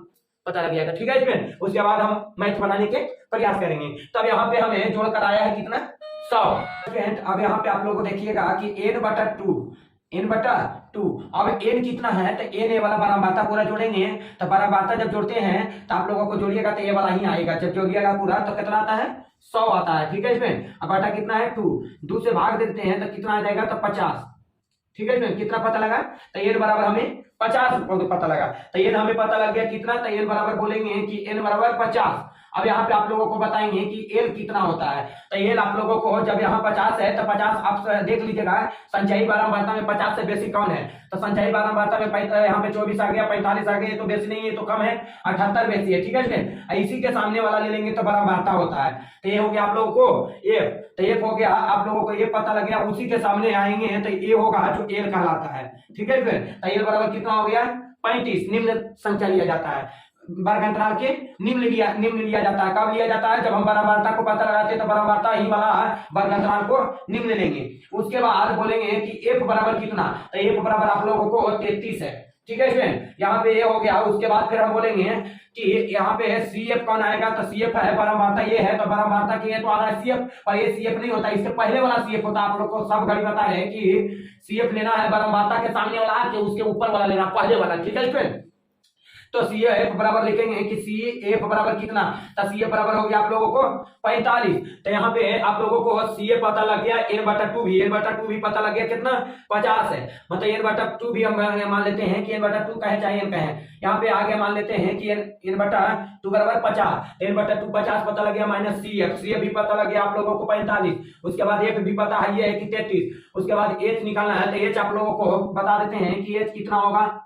पता लग जाएगा, ठीक है इसमें। उसके बाद हम मैथ बनाने के प्रयास करेंगे। तब यहाँ पे हमें जोड़ कर आया है कितना 100। अब यहाँ पे आप लोगों को देखिएगा कि n/2 अब n कितना है तो n ये वाला बारंबारता पूरा जोड़ेंगे। तो बारंबारता जब जोड़ते हैं तो आप लोगों को जोड़िएगा तो ये वाला ही आएगा। जब जोड़िएगा पूरा तो कितना आता है 100 आता है, ठीक है इसमें। अब बटा कितना है 2 से भाग देते हैं तो कितना आ जाएगा तो 50, ठीक है इसमें। कितना पता लगा तो n बराबर हमें 50 पता लगा। तो n हमें पता लग गया कितना, तो n बराबर बोलेंगे कि n बराबर 50। अब यहाँ पे आप लोगों को बताएंगे कि एल कितना होता है। तो एल आप लोगों को जब यहाँ 50 है तो 50 आप देख लीजिएगा संचयी बारंबारता में 50 से बेसी कौन है, तो संचयी बारंबारता में यहाँ पे 24 आ गया, 45 आ गया, तो बेसी नहीं है तो कम है, 78 बेसी है, ठीक है स्टूडेंट। इसी के सामने वाला ले लेंगे तो बारंबारता होता है। तो ये हो गया आप लोगों को एफ, तो एफ हो गया आप लोगों को ये पता लग गया। उसी के सामने आएंगे तो ये होगा जो एल कहलाता है, ठीक है स्टूडेंट। तो एल बराबर कितना हो गया 35, निम्न संख्या लिया जाता है, वर्ग अंतराल के निम्न लिया जाता है। कब लिया जाता है, जब हम बारंबारता को पता लगाते हैं तो बारंबारता ही वाला वर्ग अंतराल को निम्न लेंगे। उसके बाद बोलेंगे कि एफ बराबर कितना, तो एफ बराबर आप लोगों को 33 है, ठीक है स्टूडेंट। यहाँ पे ये हो गया। उसके बाद फिर हम बोलेंगे कि यहाँ पे सी एफ कौन आएगा, तो सी एफ है बारंबारता ये है, तो बारंबारता की है तो आ रहा है सी एफ, पर ये सी एफ नहीं होता, इससे पहले वाला सी एफ होता है। आप लोग को सब घड़ी बता रहे हैं कि सी एफ लेना है बारंबारता के सामने वाला कि उसके ऊपर वाला लेना, पहले वाला, ठीक है स्टूडेंट। तो सी एफ बराबर लिखेंगे कि सी एफ बराबर कितना, तो सी एफ बराबर हो गया आप लोगों को 45। तो यहाँ पे आप लोगों को सी एफ पता लग गया, n/2 भी पता लग गया कितना 50 है, मतलब n/2 भी हम मान लेते हैं कि n/2 कहे चाहे n कहे। यहाँ पे आगे मान लेते हैं कि n/2 बराबर 50, n/2 50 पता लग गया, माइनस सी एफ भी पता लग गया आप लोगों को 45। उसके बाद एफ भी पता है ये है कि 33। उसके बाद एच निकालना है, तो एच आप लोगों को बता देते हैं कि एच कितना होगा।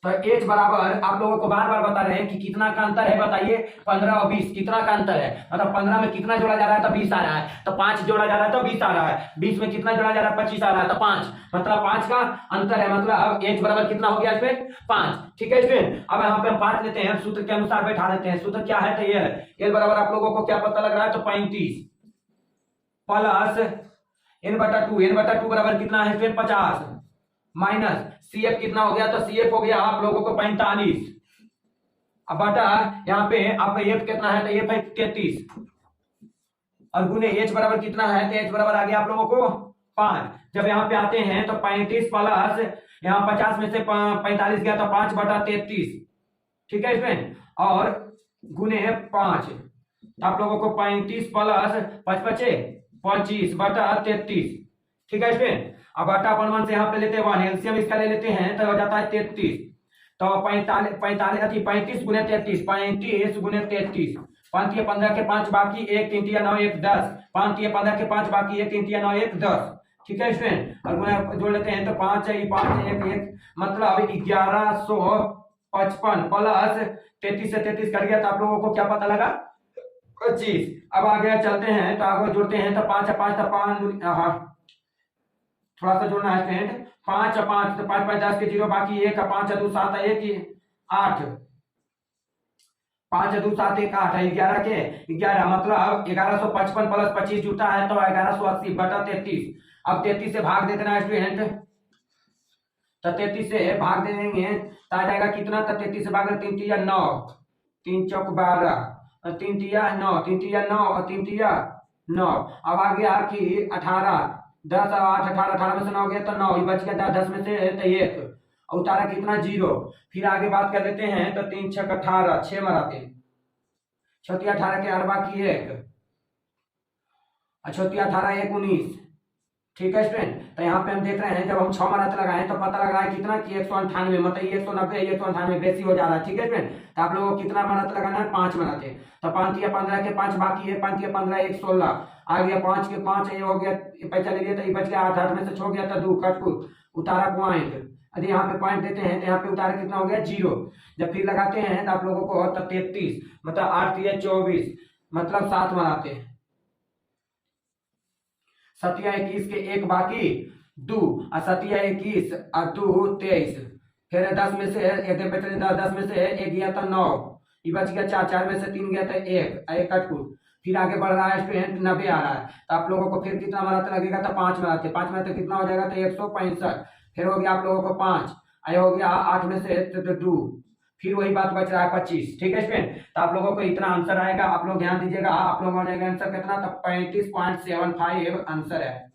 तो एच बराबर आप लोगों को बार बार बता रहे हैं कि कितना का अंतर है, बताइए 15 और 20 कितना का अंतर है, मतलब 15 में कितना जोड़ा जा रहा है तो 20 आ रहा है, तो 5 जोड़ा जा रहा है तो 20 आ रहा है, 20 में कितना जोड़ा जा रहा है 25 आ रहा है, तो 5 मतलब 5 का अंतर है, मतलब अब एच बराबर कितना हो गया इसमें 5, ठीक है इसमें। अब यहाँ पे हम 5 लेते हैं, सूत्र के अनुसार बैठा देते हैं। सूत्र क्या है, तो ये है एल बराबर आप लोगों को क्या पता लग रहा है, तो 35 प्लस n/2 बराबर कितना है इसमें 50 माइनस सी एफ कितना हो गया, तो सी एफ हो गया आप लोगों को 45। अब बटा यहाँ पे आपका एफ कितना है, तो एफ है 33 और गुने एच बराबर कितना है, तो एच बराबर आ गया आप लोगों को 5। जब यहाँ पे आते हैं तो 35 प्लस यहाँ 50 में से 45 गया तो 5/33, ठीक है इसमें, और गुने 5 आप लोगों को 35 प्लस 25/33, ठीक है इसमें। अब बटा अपन 1 से यहाँ पे लेते हैं 1, एलसीएम इसका ले लेते हैं तो हो जाता है 33। तो 35 गुने 33, 35 गुने 33, 5 या 15 के 5 बाकी 1, 3 या 9 1 10, 5 या 15 के 5 बाकी 1, 3 या 9 1 10, ठीक है स्टूडेंट। और गुना जोड़ लेते हैं तो 5 है 5 1 1, मतलब 1155 प्लस 33 से 33 कर गया तो आप लोगों को क्या पता लगा 25। अब आगे चलते हैं तो आगे जोड़ते हैं तो 5 5 तो 5 थोड़ा सा जोड़ना है स्टूडेंट, 5 और 5 तो 5 5 10 के 0 बाकी 1 5 2 7 1 8, 5 2 7 1 8 11 के 11, मतलब 1155 प्लस 25 जुटा है तो 1180/33। अब 33 से भाग दे देना है स्टूडेंट, तो 33 से भाग दे देंगे तो आ जाएगा कितना, तो 33 से भाग 3 3 9, 3 चौक 12, 3 3 9, 3 3 9 और 3 3 9। अब आ गया कि 18, 10 8 18, 18 में से 9 गया तो 9 ही बच गया, 10 में से तो 1 और उतारा कितना 0। फिर आगे बात कर लेते हैं तो 3 6 18, 6 मराते 6 18 के 8 बाकी 1, 6 18 1 19, ठीक है स्टूडेंट। तो यहाँ पे हम देख रहे हैं जब हम 6 मराते लगाए तो पता लग रहा है कितना कि 198, मतलब 190 198 बेसी हो जा रहा है, ठीक है स्टूडेंट। तो आप लोगों को कितना मराते लगाना है 5 मराते, तो 5 या 15 के 5 बाकी है, 5 या 15 1 16 आ गया, 5 के 5 ये हो गया, पैसा ले लिया तो ये बच गया 8 8 में से छो गया तो 2 कट को उतारा पॉइंट। यदि यहाँ पे पॉइंट देते हैं तो यहाँ पे उतारा कितना हो गया 0। जब फिर लगाते हैं तो आप लोगों को तो 33, मतलब 8 या 24, मतलब 7 मनाते हैं, 7 या 21 के 1 बाकी 2 और 7 या 21 और 2 23, फिर 10 में से 10 में से 1 गया तो 9, ये बच गया 4, 4 में से 3 गया तो 1 कट को। फिर आगे बढ़ रहा है स्टूडेंट 90 आ रहा है, तो आप लोगों को फिर कितना मनाते लगेगा, तो 5 मनाते, 5 में तो कितना हो जाएगा, तो 165, फिर हो गया आप लोगों को 5, आया हो गया 8 में से 2, फिर वही बात बच रहा है 25, ठीक है स्टूडेंट। तो आप लोगों को इतना आंसर आएगा, आप लोग ध्यान दीजिएगा, आप लोगों को हो जाएगा आंसर कितना, तो 35.75 आंसर है,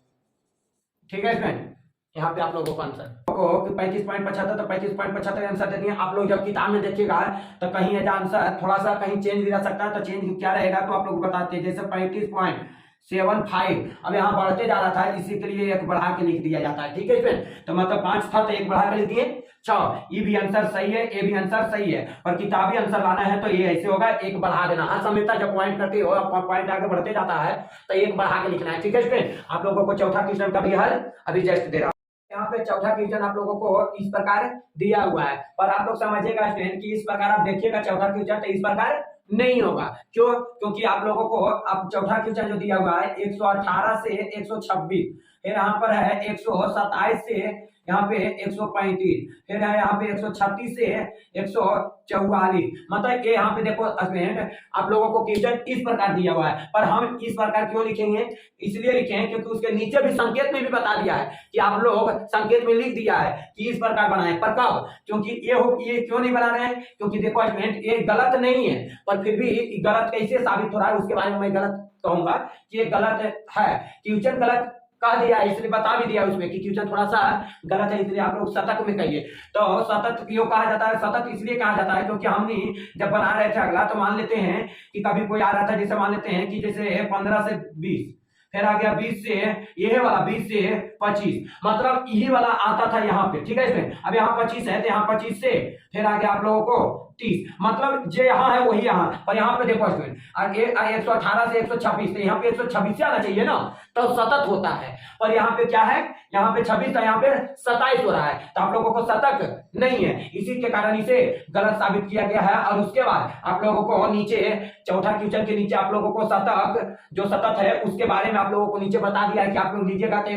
ठीक है स्टूडेंट। यहाँ पे आप लोगों को आंसर 35.75, तो 35.75 आंसर दे दिए। आप लोग जब किताब में देखिएगा तो कहीं ऐसा आंसर थोड़ा सा कहीं चेंज भी रह सकता है, तो चेंज क्या रहेगा तो आप लोग बताते हैं, जैसे 35.75 अब यहाँ बढ़ते जा रहा था, इसी के लिए एक बढ़ा के लिख दिया जाता है, ठीक है फ्रेंड। तो मतलब 5 था तो 1 बढ़ा के लिख दिए 6। ये भी आंसर सही है, ए भी आंसर सही है, पर किताबी आंसर लाना है तो ये ऐसे होगा, एक बढ़ा देना। हर समय जब पॉइंट करते हो, पॉइंट आगे बढ़ते जाता है तो एक बढ़ा के लिखना है। ठीक है स्टूडेंट, आप लोगों को चौथा क्वेश्चन का भी हल अभी जस्ट दे रहा हूं। यहाँ पे चौथा क्वेश्चन आप लोगों को इस प्रकार दिया हुआ है, पर आप लोग समझिएगा स्टूडेंट कि इस प्रकार आप देखिएगा चौथा क्वेश्चन तो इस प्रकार नहीं होगा। क्यों? क्योंकि आप लोगों को अब चौथा क्वेश्चन जो दिया हुआ है 118 से 126, फिर यहाँ पर है 127 से यहाँ पे 135, फिर है यहाँ पे 136 से 144। मतलब ये यहाँ पे देखो स्टूडेंट आप लोगों को क्वेश्चन इस प्रकार दिया हुआ है, पर हम इस प्रकार क्यों लिखेंगे? इसलिए लिखें क्योंकि उसके नीचे भी संकेत में भी बता दिया है कि आप लोग संकेत में लिख दिया है कि इस प्रकार बनाएं। पर कब? क्योंकि ये क्यों नहीं बना रहे हैं? क्योंकि देखो स्टूडेंट ये गलत नहीं है, पर फिर भी गलत कैसे साबित हो रहा है उसके बारे में मैं गलत कहूंगा कि ये गलत है। क्वेश्चन गलत कह दिया है, इसलिए बता भी दिया उसमें कि क्वेश्चन थोड़ा सा गलत है, इसलिए आप लोग शतक में कहिए। तो शतक क्यों कहा जाता है? शतक इसलिए कहा जाता है क्योंकि हमने जब बना रहे थे अगला तो मान लेते हैं कि कभी कोई आ रहा था, जैसे मान लेते हैं कि जैसे 15 से 20, फिर आ गया 20 से ये वाला 20 से 25, मतलब यही वाला आता था यहाँ पे। ठीक है इसमें अब यहाँ 25 है तो यहाँ 25 से फिर आ गया आप लोगों को 30, मतलब जो यहाँ है वही यहाँ, पर यहाँ पे देखो स्टूडेंट 118 से 126, तो यहाँ पे 126 से आना चाहिए ना, तो शतक होता है। पर यहाँ पे क्या है? यहाँ पे 26 था, यहाँ पे 27 हो रहा है, तो आप लोगों को शतक नहीं है, इसी के कारण इसे गलत साबित किया गया है। और उसके बाद आप लोगों को नीचे चौथा क्वेश्चन के नीचे आप लोगों को शतक जो शतक है उसके बारे में आप लोगों को नीचे बता दिया है कि आप लोग लीजिएगा तो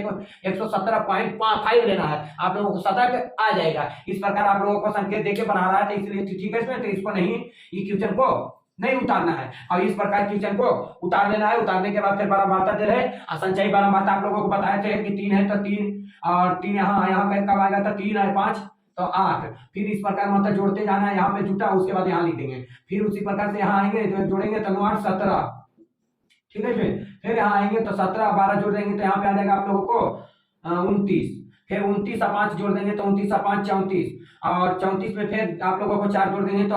117.5 लेना है, आप लोगों को शतक आ जाएगा। इस प्रकार आप लोगों को संकेत देके बना रहा है, तो इसलिए ठीक है इसमें, तो इसको नहीं, ये क्वेश्चन को नहीं उतारना है और इस प्रकार क्वेश्चन को उतार लेना है। उतारने के बाद फिर बारंबारता दे रहे संचयी बारंबारता आप लोगों को बताए थे कि 3 है तो 3 और 3 यहाँ कब आएगा तो 3 है 5 तो 8, फिर इस प्रकार मतलब जोड़ते जाना है। यहाँ पे जुटा उसके बाद यहाँ लिख देंगे, फिर उसी प्रकार से यहाँ आएंगे तो जोड़ेंगे तो 9 8 17, ठीक है। फिर यहाँ आएंगे तो 17 12 जोड़ देंगे तो यहाँ पे आ जाएगा आप लोगों को 29, फिर 29 और 5 जोड़ देंगे तो 29 और 5 34, और 34 में फिर आप लोगों को 4 जोड़ देंगे तो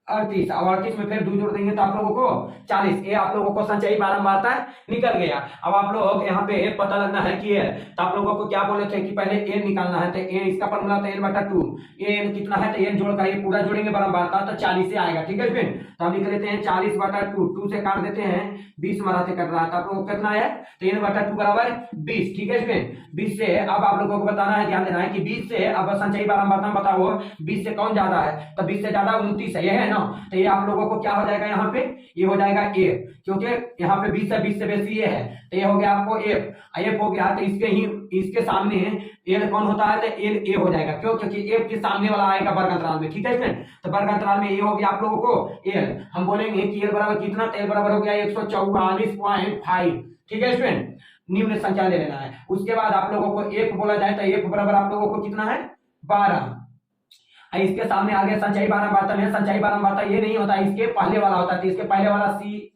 38, और 38 में फिर 2 जोड़ देंगे तो आप लोगों को 40। ये आप लोगों को संचयी बारंबारता निकल गया। अब आप लोग यहाँ पे पता लगना है कि तो आप लोगों को क्या बोले थे कि पहले एन निकालना है, तो एन इसका फॉर्मूला था n/2, एन कितना है तो एन जोड़ का ये पूरा जोड़ेंगे बारंबारता तो 40 से आएगा। ठीक है फ्रेंड, तो हम लिख लेते हैं 40/2, 2 से काट देते हैं 20 मरा से कट रहा है, तो आप लोगों को कितना है तो n/2 बराबर 20। ठीक है फ्रेंड, 20 से अब आप लोगों को बताना है, ध्यान देना है कि 20 से अब संचयी बारंबारता बताओ 20 से कौन ज्यादा है, तो 20 से ज्यादा 29 है, ये है ना, तो ये आप लोगों को क्या हो जाएगा यहाँ पे, ये हो जाएगा ए, क्योंकि यहाँ पे 20 से बेसी ये है, तो ये हो गया आपको एफ हो गया, तो इसके सामने एल कौन होता है तो एल ए हो जाएगा। क्यों? क्योंकि एफ के सामने वाला आएगा वर्ग अंतराल में। ठीक है फ्रेंड, तो वर्ग अंतराल में ये हो गया आप लोगों को एल, हम बोलेंगे कि एल बराबर कितना, तो एल बराबर हो गया 144.5। ठीक है फ्रेंड, निम्न संख्या ले लेना है। उसके बाद आप लोगों को एफ बोला जाए तो एफ बराबर आप लोगों को कितना है 12, इसके सामने आगे संचयी बारंबारता में, संचयी बारंबारता ये नहीं होता, इसके पहले वाला होता है, तो इसके पहले वाला CF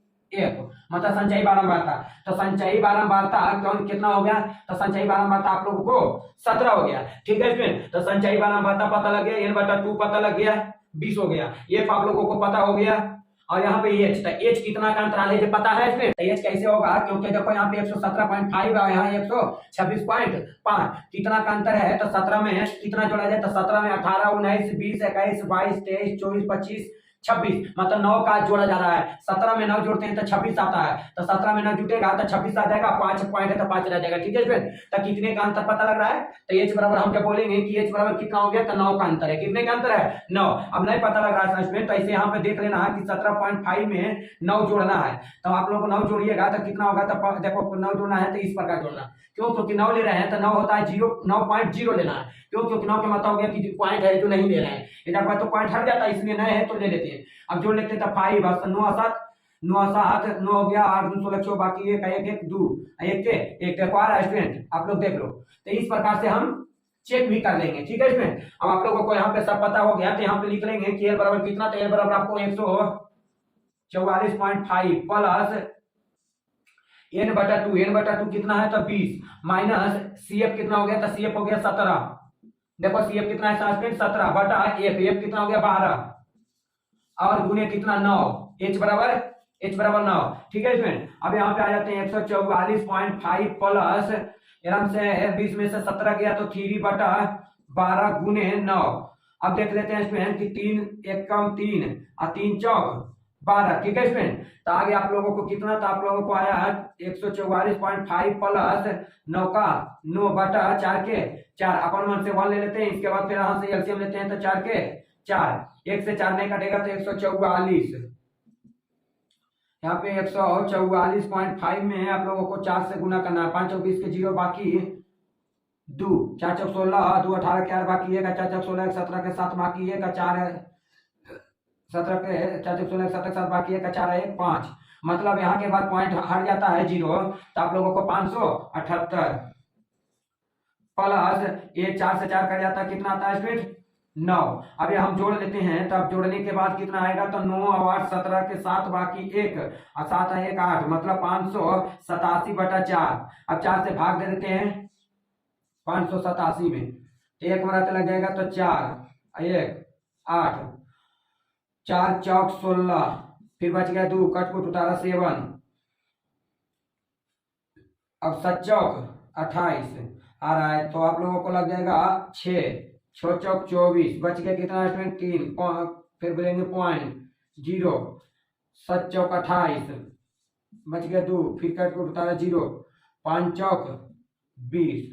मतलब संचयी बारंबारता। तो संचयी बारंबारता कौन कितना हो गया, तो संचयी बारंबारता आप लोगों को 17 हो गया। ठीक है फ्रेंड, तो संचयी बारंबारता पता लग गया, n/2 पता लग गया, 20 हो गया, ये आप लोगों को पता हो गया। और यहाँ पे एच, तो एच कितना का अंतराल है जो पता है इसमें, तो एच कैसे होगा, क्योंकि देखो यहाँ पे 117.5 है, यहाँ 126.5, कितना का अंतर है, तो 17 में कितना जोड़ा जाए, तो 17 में 18 19 20 21 22 23 24 25 26, मतलब 9 का जोड़ा जा रहा है। 17 में 9 जोड़ते हैं तो 26 आता है, तो 17 में 9 जुटेगा तो 26 आ जाएगा, 5 पॉइंट है तो 5 रह जाएगा। ठीक है फ्रेंड, तो कितने का अंतर पता लग रहा है, तो एच बराबर हम क्या बोलेंगे कि एच बराबर कितना हो गया, तो 9 का अंतर है। कितने का अंतर है 9, अब नहीं पता लग रहा है इसमें, तो ऐसे यहाँ पे देख लेना है कि 17.5 में 9 जोड़ना है, तो आप लोगों को 9 जोड़िएगा तो कितना होगा, तो देखो 9 जोड़ना है तो इस प्रकार जोड़ना, क्यों, क्योंकि 9 ले रहे हैं तो 9 होता है 9.0 लेना है, क्यों, क्योंकि 9 का मतलब हो गया कि पॉइंट है जो नहीं ले रहे हैं, इधर पर तो पॉइंट हट जाता है, इसलिए नए है तो ले लेते हैं। अब जोड़ लेते हैं तो 5 9 7 9 7 9 हो गया, 8 2 16 बाकी एक 1 2 एक देखो आ रहा है स्टूडेंट, आप लोग देख लो। तो इस प्रकार से हम चेक भी कर लेंगे। ठीक है इसमें, अब आप लोगों को यहाँ पे सब पता हो गया, तो यहाँ पे लिख लेंगे कि एल बराबर कितना, तो एल बराबर आपको 144.5 प्लस n/2 कितना है तो 20 माइनस CF कितना हो गया, तो CF हो गया 17, देखो CF कितना है 17 बटा F कितना हो गया 12 और गुने कितना 9, H बराबर 9। ठीक है इसमें, अब यहाँ पे आ जाते हैं 144.5 प्लस आराम से 20 में से 17 गया तो 3/12 12 गुने 9। अब देख लेते हैं स्टूडेंट कि 3 एकम 3 और 3 चौक 12। ठीक है स्टूडेंट, तो आगे आप लोगों को कितना, तो आप लोगों को आया 144.5 प्लस 9 का 9 बटा 4 के 4। अपन मन से 1 ले लेते हैं, इसके बाद फिर यहाँ से एलसीएम लेते हैं तो 4 के 4, 1 से 4 नहीं कटेगा तो 144। यहाँ पे 144.5 में आप लोगों को 4 से गुना करना है। 5 चौक 20 के 0 बाकी 2, 4 चौक 16, 2 18 के 8 बाकी 1, 4 चौक 16 17 के 7 बाकी 1, 4 17 के 4 चौक 16 17 के 7 बाकी 1, 4 1 5। मतलब यहाँ के बाद पॉइंट हट जाता है 0, तो आप लोगों को 578 प्लस ये 4 से 4 कट जाता है, कितना आता है फिर 9। अब ये हम जोड़ लेते हैं, तो अब जोड़ने के बाद कितना आएगा, तो 9 और 8 17 के 7 बाकी 1 और 7 है 1 8, मतलब 587/4। अब 4 से भाग दे देते हैं 587 में, तो 1 मिनट लग जाएगा, तो 4 1 8, 4 चौक 16, फिर बच गया 2, कट कुट उतारा 7, अब 7 चौक 28 आ रहा है, तो आप लोगों को लग जाएगा 6 6 चौक 24, बच गया कितना स्टूडेंट 3, फिर बोलेंगे पॉइंट 0, 7 चौक 28, बच गया 2, फिर कट कुट उतारा 0, 5 चौक 20।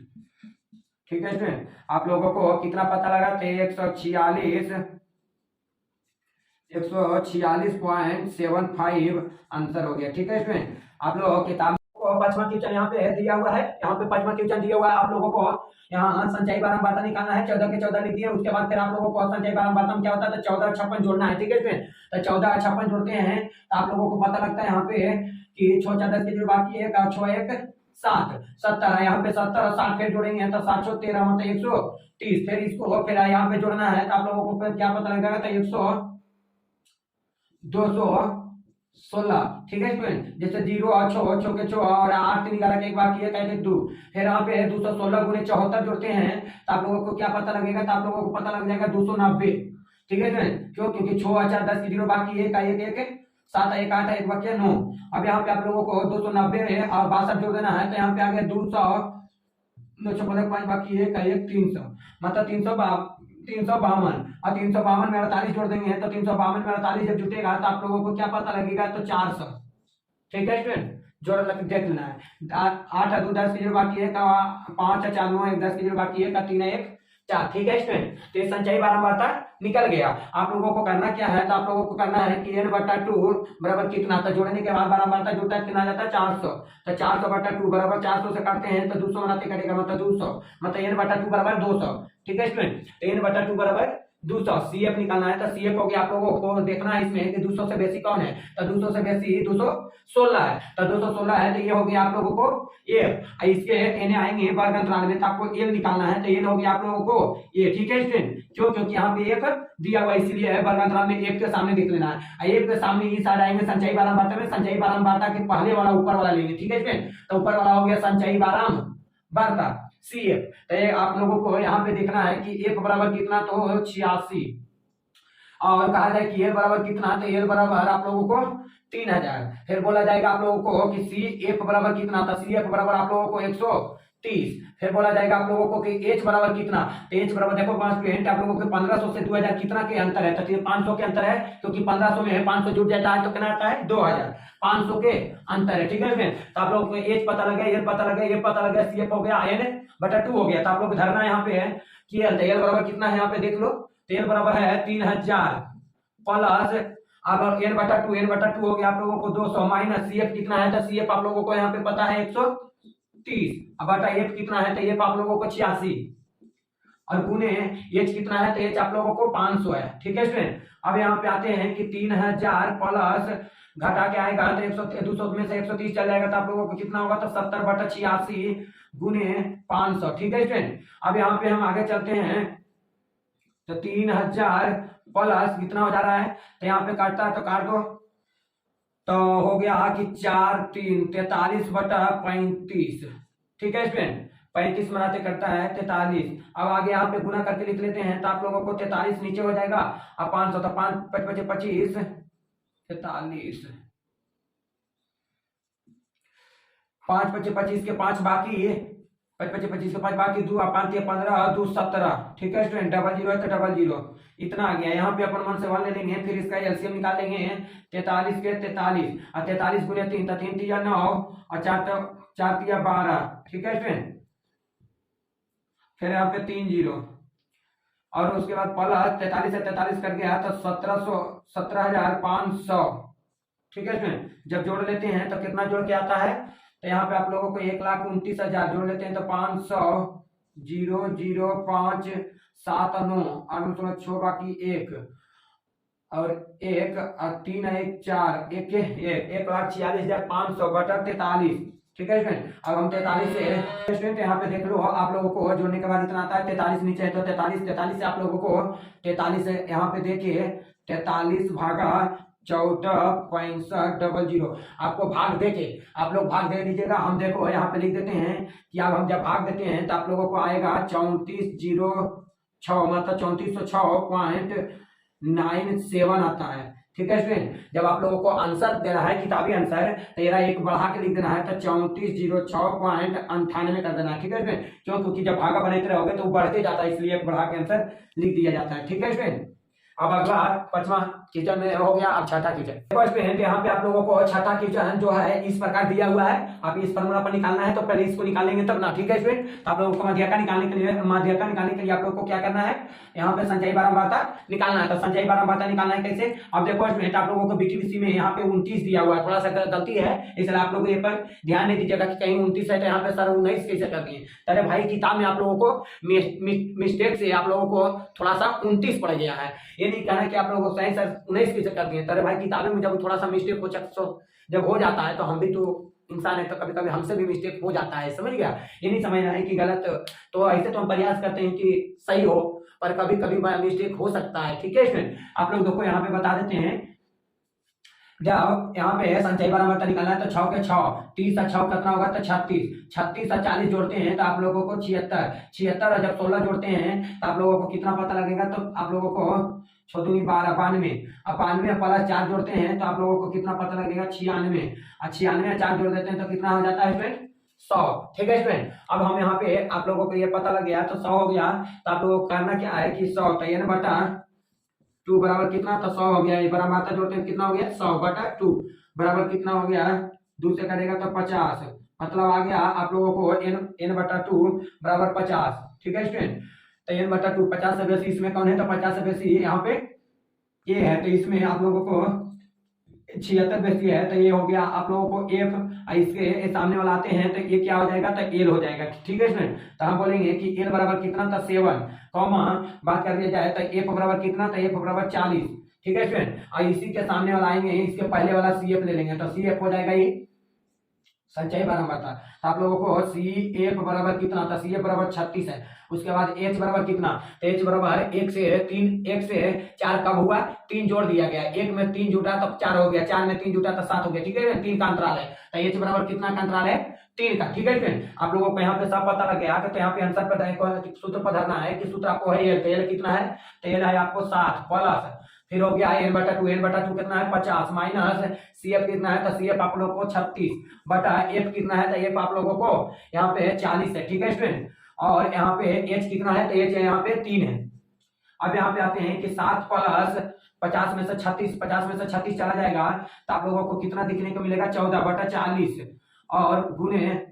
ठीक है स्टूडेंट, आप लोगों को कितना पता लगा, तो 146.75 आंसर हो गया। ठीक है स्टूडेंट, आप लोग किताब को 5वां क्वेश्चन यहाँ पे दिया हुआ है, यहाँ पे 5वां क्वेश्चन दिया हुआ है। आप लोगों को यहाँ संचयी बारंबारता निकालना है, 14 के 14 लिख दिए। उसके बाद फिर आप लोगों को संचयी बारंबारता में क्या होता है, तो 14 और 56 जोड़ना है। ठीक है स्टूडेंट, तो 14 और 56 जोड़ते हैं, तो आप लोगों को पता लगता है यहाँ पे कि 6 4 10 के जो बाकी है, 6 1 7 70 है। यहाँ पे 70 और 60 फिर जोड़ेंगे तो 713 मतलब 130। फिर इसको फिर यहाँ पे जोड़ना है, तो आप लोगों को फिर क्या पता लगेगा, तो 216। ठीक है स्टूडेंट, जैसे 0 और 6 6 के 6 और 8 3 11 के एक बाकी है, कहते 2। फिर यहाँ पे 216 गुने 74 जोड़ते हैं, तो आप लोगों को क्या पता लगेगा, तो आप लोगों को पता लग जाएगा 290। ठीक है स्टूडेंट, क्यों, क्योंकि 6 और 4 10 की 0 बाकी है, का 1 1 7 1 8 1 बाकी 9। अब यहाँ पे आप लोगों को 290 और 62 जोड़ देना है, तो यहाँ पे आ गया 200 5 बाकी है, का 1 300, मतलब 352 और 352 में 48 जोड़ देंगे, तो 352 में 48 जब जुटेगा, तो आप लोगों को क्या पता लगेगा, तो 400। ठीक है स्टूडेंट, जोड़ देख लेना है। 8 और 2 10 की 0 बाकी है, का 5 और 4 9 1 10 की 0 बाकी है, का 3 1 4। ठीक है स्टूडेंट, तो ये संचयी बारंबारता निकल गया। आप लोगों को करना क्या है, तो आप लोगों को करना है कि n/2 बराबर कितना, तो जोड़ने के बाद बारंबारता जुड़ता है, कितना जाता है 400, तो 400/2 बराबर 400 से काटते हैं तो 200 बनाते कटेगा, मतलब 200, मतलब n/2 बराबर 200। ठीक है स्टूडेंट, n/2 बराबर 200। CF निकालना है, तो CF हो गया, आप लोगों को देखना है इसमें कि 200 से बेसी कौन है, तो 200 से बेसी 216 है, तो 216 है, तो ये हो गया आप लोगों को F। इसके n आएंगे वर्ग अंतराल में, तो आपको L निकालना है, तो L हो गया आप लोगों को A। ठीक है स्टूडेंट, क्यों, क्योंकि यहाँ पे F दिया हुआ इसलिए है, वर्ग अंतराल में F के सामने देख लेना है। F के सामने ये साइड आएंगे संचयी बारंबारता में, संचयी बारंबारता के पहले वाला ऊपर वाला लेंगे। ठीक है स्टूडेंट, तो ऊपर वाला हो गया संचयी बारंबारता CF। तो आप लोगों को यहाँ पे देखना है कि F बराबर कितना, तो 86, और कहा जाए कि L बराबर कितना, तो L बराबर आप लोगों को 3000। फिर बोला जाएगा आप लोगों को कि CF बराबर कितना था, CF बराबर आप लोगों को 130। फिर बोला जाएगा आप लोगों को कि H बराबर कितना, तो H बराबर देखो स्टूडेंट आप लोगों के 1500 से 2000 कितना के अंतर है, तो 500 के अंतर है, क्योंकि 1500 में 500 जुड़ जाता है, तो कितना आता है 2500 के अंतर है। ठीक है फ्रेंड, तो आप लोगों को H पता लग गया, L पता लग गया, F पता लग गया, CF हो गया, n/2 हो गया। तो आप लोग धरना यहाँ पे है कि L बराबर कितना है, यहाँ पे देख लो, L बराबर है 3000 प्लस, अब n/2 हो गया आप लोगों को 200 माइनस CF कितना है, तो CF आप लोगों को यहाँ पे पता है 130, अब बटा F कितना है, तो F आप लोगों को 86, और गुने H कितना है, तो H आप लोगों को 500 है। ठीक है स्टूडेंट, अब यहाँ पे आते हैं कि 3000 प्लस घटा के आएगा, तो 200 में से 130 चल जाएगा, तो आप लोगों को कितना होगा, तो 70/86 गुने 500। ठीक है स्टूडेंट, अब यहाँ पे हम आगे चलते हैं, तो 3000 प्लस कितना हो जा रहा है, तो यहाँ पे काटता है तो काट दो, तो हो गया कि 4 3 43/35। ठीक है स्टूडेंट, 35 बनाते करता है 43। अब आगे यहाँ पे गुना करके लिख लेते हैं, तो आप लोगों को 43 नीचे हो जाएगा, अब 500, तो 5 5 25 43, 5 25 25 के 5 बाकी पाँच पच्चीस, 25 के 5 बाकी 2 5 15 2 17। ठीक है स्टूडेंट, डबल जीरो है तो डबल जीरो इतना आ गया। यहाँ पे अपन 1 से 1 ले लेंगे, फिर इसका एलसीएम निकाल लेंगे। 43 के 43 और 43 गुने 3 तो 3 तिया 9 और 4 तो 4 तिया 12। ठीक है स्टूडेंट, फिर यहाँ पे 3 जीरो और उसके बाद प्लस 43 से 43 कर गया तो 17,500। ठीक है स्टूडेंट, जब जोड़ लेते हैं तो कितना जोड़ के आता है, तो यहाँ पे आप लोगों को 1,29,000 जोड़ लेते हैं तो 500 0 0 5 7 9 और 6 बाकी 1 और 1 और 3 1 4 1 1,46,500 बटा 43। ठीक है स्टूडेंट, अब हम 43 से स्टूडेंट यहाँ पे देख लो, आप लोगों को जोड़ने के बाद इतना आता है 43 नीचे है तो 43 से आप लोगों को 43 से यहाँ पे देखिए 43 भागा 14.6500 आपको भाग देके आप लोग भाग दे दीजिएगा। हम देखो यहाँ पे लिख देते हैं कि अब हम जब भाग देते हैं तो आप लोगों को आएगा 3406 मतलब 3406.97 आता है। ठीक है स्टूडेंट, जब आप लोगों को आंसर देना है किताबी आंसर तो ये एक बढ़ा के लिख देना है तो 3406.98 कर देना है। ठीक है स्टूडेंट, क्यों, क्योंकि जब भागा बनाते रहोगे तो बढ़ते जाता है, इसलिए बढ़ा के आंसर लिख दिया जाता है। ठीक है स्टूडेंट, अब अगला 5वां क्वेश्चन में हो गया। अब छठा क्वेश्चन देखो स्टूडेंट, यहाँ पे आप लोगों को छठा क्वेश्चन जो है इस प्रकार दिया हुआ है। आप इस फॉर्मूला पर निकालना है तो पहले इसको निकालेंगे तब ना। ठीक है स्टूडेंट, तो आप लोगों को माध्यिका निकालने के लिए आप लोगों को क्या करना है, यहाँ पे संचयी बारंबारता निकालना है। तो संचयी बारंबारता निकालना है कैसे, अब देखो स्टूडेंट आप लोगों को बीटीबीसी में यहाँ पे 29 दिया हुआ है, थोड़ा सा गलती है इसलिए आप लोग ये पर ध्यान नहीं दीजिएगा कि कहीं 29 है तो यहाँ पे सर 19 कैसे कर दिए। अरे भाई किताब में आप लोगों को मिस्टेक से आप लोगों को थोड़ा सा 29 पड़ गया है, ये नहीं कहना कि आप लोगों को सही सर 19 कैसे कर दिए। अरे भाई किताबें में जब थोड़ा सा मिस्टेक जब हो जाता है तो हम भी तो इंसान है तो कभी कभी हमसे भी मिस्टेक हो जाता है, समझ गया। ये नहीं समझना है कि गलत, तो ऐसे तो हम प्रयास करते हैं कि सही हो पर कभी कभी मिस्टेक हो सकता है। ठीक है स्टूडेंट, आप लोग देखो यहाँ पे बता देते हैं, जब यहाँ पे संचयी बारंबारता निकालना है तो 6 के 6 30 और 6 कितना होगा तो 36 और 40 जोड़ते हैं तो आप लोगों को 76 और जब 16 जोड़ते हैं तो आप लोगों को कितना पता लगेगा, तो आप लोगों को 6 दूनी 12 92 अब 92 प्लस 4 जोड़ते हैं तो आप लोगों को कितना पता लगेगा 96 और 96 4 जोड़ देते हैं तो कितना हो जाता है स्टूडेंट 100। ठीक है स्टूडेंट, अब हम यहाँ पे आप लोगों को ये पता लग गया तो 100 हो गया। तो आप लोगों को करना क्या है कि 100 तो n बटा 2 बराबर कितना, तो 100 हो गया। ये बारंबारता जोड़ते हैं कितना हो गया 100 बटा 2 बराबर कितना हो गया, 2 से करेगा तो 50 मतलब आ गया आप लोगों को n बटा 2 बराबर 50। ठीक है स्टूडेंट, तो n बटा 2 50 से बेसी इसमें कौन है, तो 50 से बेसी यहाँ पे ये है, तो इसमें आप लोगों को 76 बेसी है तो ये हो गया आप लोगों को f, इसके सामने वाला आते हैं तो ये क्या हो जाएगा तो l हो जाएगा। ठीक है स्टूडेंट, तो हम बोलेंगे कि l बराबर कितना था 7 कॉमा बात कर दिया जाए तो f बराबर कितना था, f बराबर 40। ठीक है स्टूडेंट, और इसी के सामने वाला आएंगे इसके पहले वाला CF ले लेंगे तो CF हो जाएगा ये संचयी बारंबारता। तो आप लोगों को CF बराबर कितना था, CF बराबर 36 है। उसके बाद H बराबर कितना, तो H बराबर 1 से 4 कब हुआ, 3 जोड़ दिया गया, 1 में 3 जुटा तो 4 हो गया, 4 में 3 जुटा तो 7 हो गया। ठीक है, 3 का अंतराल है तो H बराबर कितना का अंतराल है 3 का। ठीक है फ्रेंड, आप लोगों को यहाँ पे सब पता लग गया तो यहाँ पे आंसर पर सूत्र पर धरना है कि सूत्र आपको है L कितना है, तो L है आपको 7 प्लस फिर हो गया n बटा 2 कितना है 50 माइनस CF कितना है, तो CF आप लोगों को 36 बटा F कितना है, तो F आप लोगों को यहाँ पे 40 है। ठीक है स्टूडेंट, और यहाँ पे H कितना है, तो H यहाँ पे 3 है। अब यहाँ पे आते हैं कि 7 प्लस 50 में से 36 चला जाएगा तो आप लोगों को कितना दिखने को मिलेगा 14 बटा 40 और गुने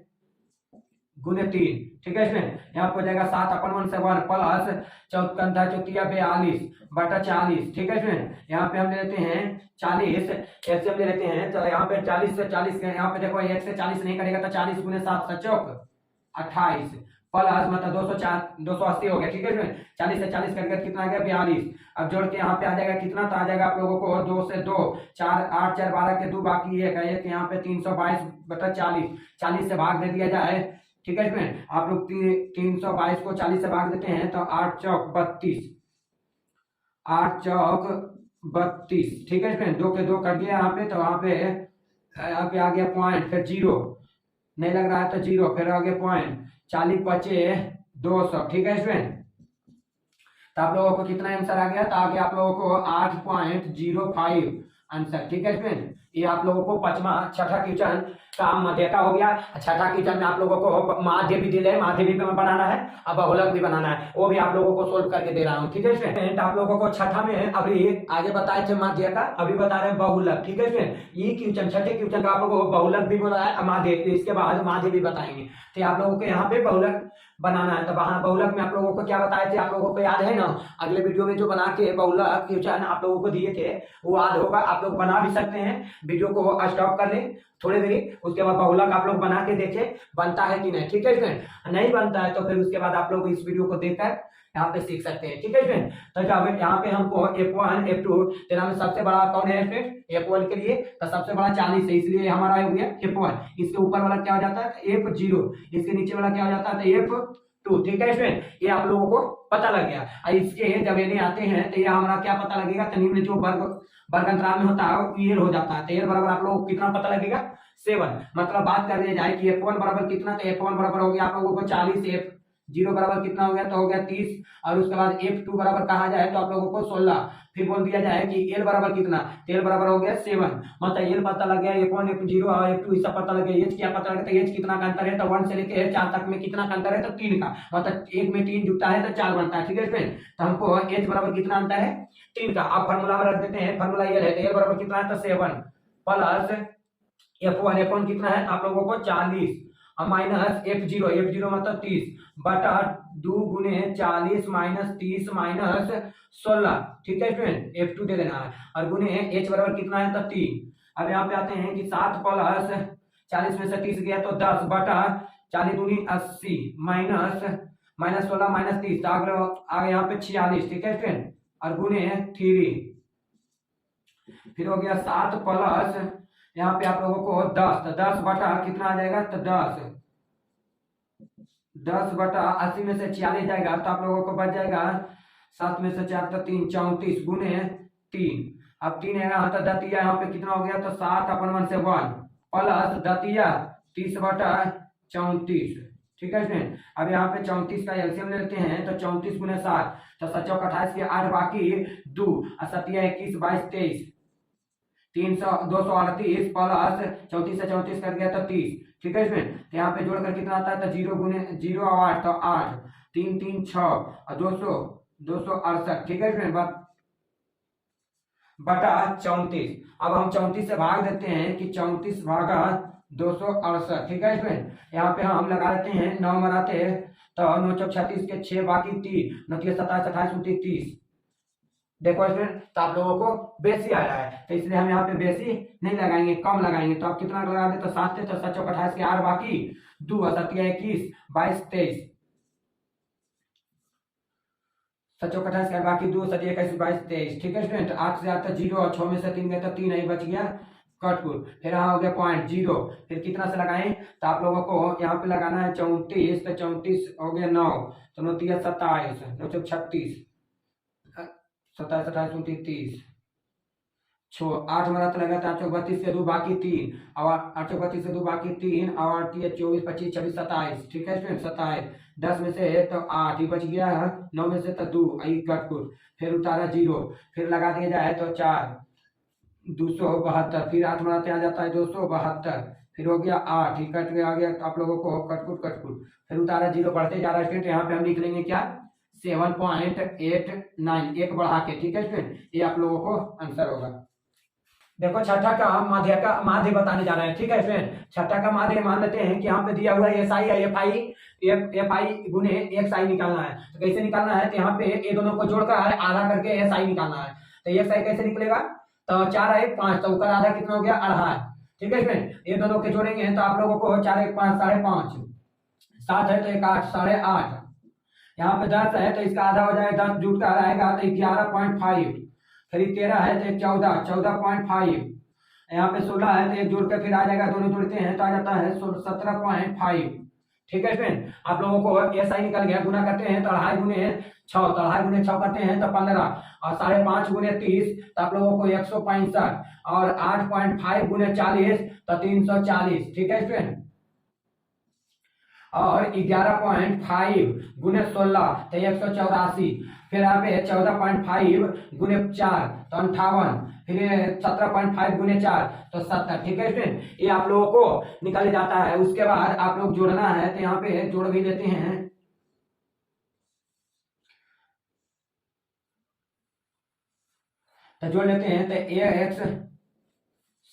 3। ठीक है स्टूडेंट, यहाँ पे हो जाएगा 7 अपन 1 से 1 प्लस 42 बटा 40। ठीक है स्टूडेंट, यहाँ पे हम ले लेते हैं 40 ऐसे हम ले लेते हैं, तो यहाँ पे 40 से 40 यहाँ पे देखो 1 से 40 नहीं करेगा तो 40 गुने 7 चौक 28 प्लस मतलब 280 हो गया। ठीक है स्टूडेंट, 40 से 40 करके कितना आ गया 42। अब जोड़ के यहाँ पे आ जाएगा कितना, तो आ जाएगा आप लोगों को 2 से 2 4 8 4 12 के 2 बाकी 1 है, यहाँ पे 322 बटा 40 से भाग दे दिया जाए। ठीक है स्टूडेंट, आप लोग 322 को 40 से भाग देते हैं तो 8 चौक 32। ठीक है स्टूडेंट, 2 के 2 कर दिया यहाँ पे, तो वहां पे आ गया पॉइंट, फिर 0 नहीं लग रहा है तो 0, फिर आ गया पॉइंट 40 बचे 200। ठीक है स्टूडेंट, तो आप लोगों को कितना आंसर आ गया, तो आ गया आप लोगों को 8.05 आंसर। ठीक है स्टूडेंट, ये आप लोगों को पांचवा छठा क्वेश्चन का मध्य का हो गया। छठा क्वेश्चन में आप लोगों को माध्य भी दिले, माध्य भी बनाना है और बहुलक भी बनाना है, वो भी आप लोगों को सोल्व करके दे रहा हूँ। ठीक है स्टूडेंट, आप लोगों को छठा में अभी आगे बताए थे माध्य का, अभी बता रहे हैं बहुलक। ठीक है स्टूडेंट, ये क्वेश्चन छठे क्वेश्चन का आप लोगों को बहुलक भी बोला है, माध्य, इसके बाद माध्य भी बताएंगे। तो आप लोगों को यहाँ पे बहुलक बनाना है। तो वहां बहुलक में आप लोगों को क्या बताए थे, आप लोगों को याद है ना, अगले वीडियो में जो बना के बहुलक क्वेश्चन आप लोगों को दिए थे वो याद होगा, आप लोग बना भी सकते हैं। वीडियो को स्टॉप कर ले थोड़ी देरी, उसके बाद बहुलक आप लोग बना के देखें बनता है कि नहीं। ठीक है स्टूडेंट, नहीं बनता है तो फिर उसके बाद आप लोग इस वीडियो को देखकर यहाँ पे सीख सकते हैं। ठीक है स्टूडेंट, तो यहाँ पे हमको F1 F2 तेरा में सबसे बड़ा कौन है स्टूडेंट, F1 के लिए तो सबसे बड़ा 40 है, इसलिए हमारा हो गया F1। इसके ऊपर वाला क्या हो जाता है F0, इसके नीचे वाला क्या हो जाता है F2। ठीक है स्टूडेंट, ये आप लोगों को पता लग गया। इसके जब ये आते हैं तो ये हमारा क्या पता लगेगा, तो निम्न जो वर्ग अंतराल में होता है वो यल हो जाता है। तो यल बराबर आप लोगों को कितना पता लगेगा 7। मतलब बात कर दिया जाए कि F1 बराबर कितना, तो F1 बराबर हो गया आप लोगों को 40, F0 बराबर कितना हो गया, तो हो गया 30, और उसके बाद F2 बराबर कहा जाए तो आप लोगों को 16। फिर बोल दिया जाए कि L बराबर कितना, तो L बराबर हो गया 7। मतलब L पता लग गया, F1 F0 और F2 सब पता लग गया। H क्या पता लगा, तो H कितना का अंतर है, तो 1 से लेके 4 तक में कितना का अंतर है, तो 3 का। मतलब 1 में 3 जुटता है तो 4 बनता है। ठीक है फ्रेंड, तो हमको H बराबर कितना अंतर है 3 का। अब फार्मूला में रख देते हैं, फार्मूला ये है, L बराबर कितना है, तो 7 प्लस F1 कितना है, आप लोगों को 40 और माइनस F0 मतलब 30 बटा 2 गुने 40 माइनस 30 माइनस 16। ठीक है स्टूडेंट, F2 दे देना है, और गुने H बराबर कितना है, तो 3। अब यहाँ पे आते हैं कि 7 प्लस 40 में से 30 गया तो 10 बटा 40 दूनी 80 माइनस 16 माइनस 30, तो आगे यहाँ पे 46। ठीक है स्टूडेंट, और गुने 3, फिर हो गया 7 प्लस यहाँ पे आप लोगों को 10, तो 10 बटा कितना आ जाएगा, तो 10 बटा 80 में से 46 जाएगा, तो आप लोगों को बच जाएगा 7 में से 4 तो 3 34 गुने 3। अब 3 है यहाँ, तो दतिया यहाँ पे कितना हो गया, तो 7 अपन 1 से 1 प्लस दतिया 30 बटा 34। ठीक है स्टूडेंट, अब यहाँ पे 34 का एलसीएम लेते हैं, तो 34 गुने 7 तो 7 28 के 8 बाकी 2 और 7 21 22 23 238 प्लस 34 से 34 कर गया तो 30। ठीक है इसमें, तो यहाँ पे जोड़कर कितना आता है, तो 0 गुने 0 और 8 तो 8 3 3 6 और 268। ठीक है इसमें बटा 34। अब हम 34 से भाग देते हैं कि 34 भागा 268। ठीक है इसमें, यहाँ पे हम लगा देते हैं 9 बनाते तो 9 चौक 36 के 6 बाकी 3 9 27 28 29 30। देखो स्टूडेंट, तो आप लोगों को बेसी आ रहा है, तो इसलिए हम यहाँ पे बेसी नहीं लगाएंगे, कम लगाएंगे। तो आप कितना लगा दे, तो 7 थे, तो 7 चौक 28 के 8 बाकी 2 और 7 21 22 23 7 चौक 28 के 8 बाकी 2 7 21 22 23। ठीक है स्टूडेंट, 8 से 8 तो 0 और 6 में से 3 गए तो 3 ही बच गया कटकुल। फिर यहाँ हो गया पॉइंट 0, फिर कितना से लगाएं, तो आप लोगों को यहाँ पे लगाना है 34, तो 34 हो गया 9 तो 9 3 27 9 चौक 36 27 28 29 30 8 मरा तो लगा, 8 चौक 32 से 2 बाकी 3 और 8 चौक 32 से 2 बाकी 3 और 24 25 26 27। ठीक है स्टूडेंट, 27 10 में से तो 8 ही बच गया, 9 में से तो 2 आई कटकुट, फिर उतारा 0, फिर लगा दिया जाए तो 4 272, फिर 8 मराते आ जाता है 272, फिर हो गया 8 ही कट गया, आ गया आप लोगों को कटकुट, फिर उतारा 0 बढ़ते जा रहा है स्टूडेंट। यहाँ पे हम लिख लेंगे क्या 7.89 एक बढ़ा के। ठीक है स्टूडेंट, ये आप लोगों को आंसर होगा। देखो छठा का माध्य बताने जा रहे हैं। ठीक है फ्रेंड, छठा का माध्य मान लेते हैं कि यहाँ पे दिया हुआ है एस आई एफ आई गुने एक्स आई निकालना है। तो कैसे निकालना है, तो यहाँ पे ये दोनों को जोड़कर आधा करके एस आई निकालना है। तो एक्स आई कैसे निकलेगा, तो 4 1 5 तो ऊपर आधा कितना हो गया 2.5। ठीक है फ्रेंड, ये दोनों के जोड़ेंगे तो आप लोगों को 4 1 5 5.5 7 है तो 1 8 8.5। यहाँ पे 10 है तो इसका आधा हो जाएगा 10 जुट कर आएगा तो 11.5, फिर 13 है तो 14.5, यहाँ पे 16 है तो एक जोड़ के फिर आ जाएगा, दोनों जोड़ते हैं तो आ जाता है 17.5। ठीक है फ्रेंड, आप लोगों को ऐसा ही निकल गया, गुना करते हैं तो 2.5 गुने 6 तो 2.5 गुने 6 करते हैं तो 15 और 5.5 गुने 30 तो आप लोगों को 165 और 8.5 गुने 40 तो 340। ठीक है स्टूडेंट, और 11.5 गुने 16 तो 184, फिर यहाँ पे 14.5 गुने 4 तो 58, फिर 17.5 गुने 4 तो 70। ठीक है स्टूडेंट, ये आप लोगों को निकल जाता है। उसके बाद आप लोग जोड़ना है तो यहाँ पे जोड़ भी देते हैं। तो जोड़ लेते हैं तो ए एक्स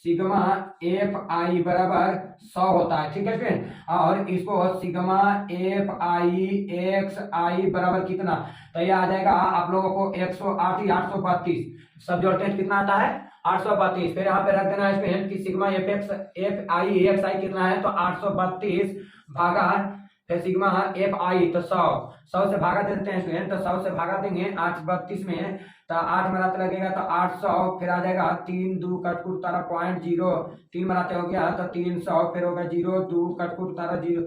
सिग्मा एफ आई बराबर 100 होता है। ठीक है फ्रेंड, और इसको sigma F I X I बराबर कितना, तो ये आ जाएगा आप लोगों को 108 832, सब जोड़ते हैं कितना आता है 832। फिर यहाँ पे रख देना है फ्रेंड कि सिग्मा एफ आई एक्स आई कितना है, तो 832 भागा फिर सिग्मा एफ आई तो 100 से भागा देते हैं स्टूडेंट, तो 100 से भागा देंगे 832 में, तो 8 बनाते लगेगा तो 800, फिर आ जाएगा 3 2 कटकुट तारा 0.0, 3 बनाते हो गया तो 300, फिर होगा 0 2 कटकुट तारा 0,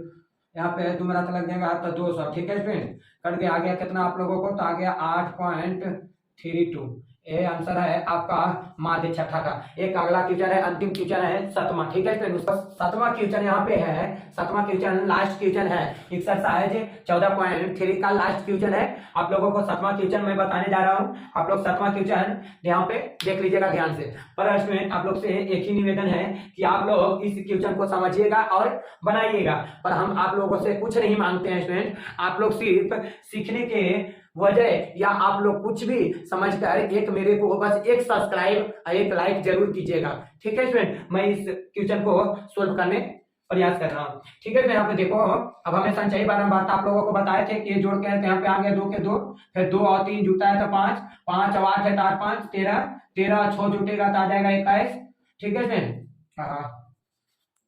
यहाँ पे 2 बनाते लग जाएगा तो 200। ठीक है स्टूडेंट, कट के आ गया कितना आप लोगों को, तो आ गया 8.32। ये आंसर है आपका माध्य छठा का। एक अगला क्वेश्चन है, अंतिम क्वेश्चन है 7वां। ठीक है स्टूडेंट, उसका 7वां क्वेश्चन यहाँ पे है। 7वां क्वेश्चन लास्ट क्वेश्चन है, एक्सरसाइज 14.3 का लास्ट क्वेश्चन है। आप लोगों को 7वां क्वेश्चन मैं बताने जा रहा हूँ, आप लोग 7वां क्वेश्चन यहाँ पे देख लीजिएगा ध्यान से। पर स्टूडेंट आप लोग से एक ही निवेदन है कि आप लोग इस क्वेश्चन को समझिएगा और बनाइएगा, पर हम आप लोगों से कुछ नहीं मांगते हैं स्टूडेंट। आप लोग सिर्फ सीखने के वजह या आप लोग कुछ भी समझकर एक मेरे को बस एक सब्सक्राइब एक लाइक जरूर कीजिएगा। ठीक है स्टूडेंट, मैं इस क्वेश्चन को सोल्व करने प्रयास कर रहा हूँ। ठीक है, यहाँ पे देखो, अब हमें संचयी बारंबारता आप लोगों को बताए थे कि ये जोड़ के यहाँ पे आ गया 2 के 2, फिर 2 और 3 जुटा है तो 5, 5 और 8 है तो 8 5 13, 13 6 जुटेगा तो आ जाएगा 21। ठीक है स्टूडेंट,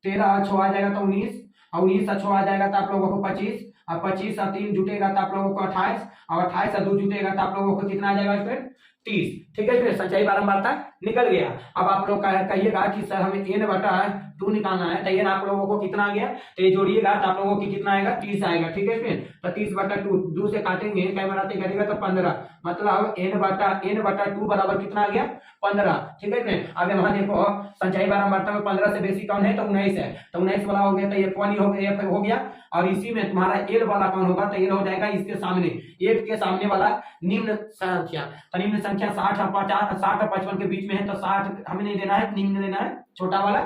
13 6 आ जाएगा तो 19, और 19 से 6 आ जाएगा तो आप लोगों को 25, और 25 और 3 जुटेगा तो आप लोगों को 28, और 28 से 2 जुटेगा तो आप लोगों को कितना आ जाएगा स्टूडेंट 30। ठीक है स्टूडेंट, संचयी बारंबारता निकल गया। अब आप लोग कहिएगा कि सर हमें n/2 निकालना है, तो n आप लोगों को कितना आ गया, तो ये जोड़िएगा तो आप लोगों को कितना आएगा 30 आएगा। ठीक है स्टूडेंट, तो 30/2 2 से काटेंगे कई बनाते करेगा तो 15, मतलब n/2 बराबर कितना आ गया 15। ठीक है स्टूडेंट, अब यहाँ देखो संचयी बारंबारता में 15 से बेसी कौन है, तो 19 है, तो 19 वाला हो गया तो F1 हो गया, और इसी में तुम्हारा L वाला कौन होगा, तो L हो जाएगा इसके सामने 8 के सामने वाला निम्न संख्या। तो निम्न संख्या 60 और 55 के बीच में है, तो 60 हमें नहीं देना है, निम्न देना है छोटा वाला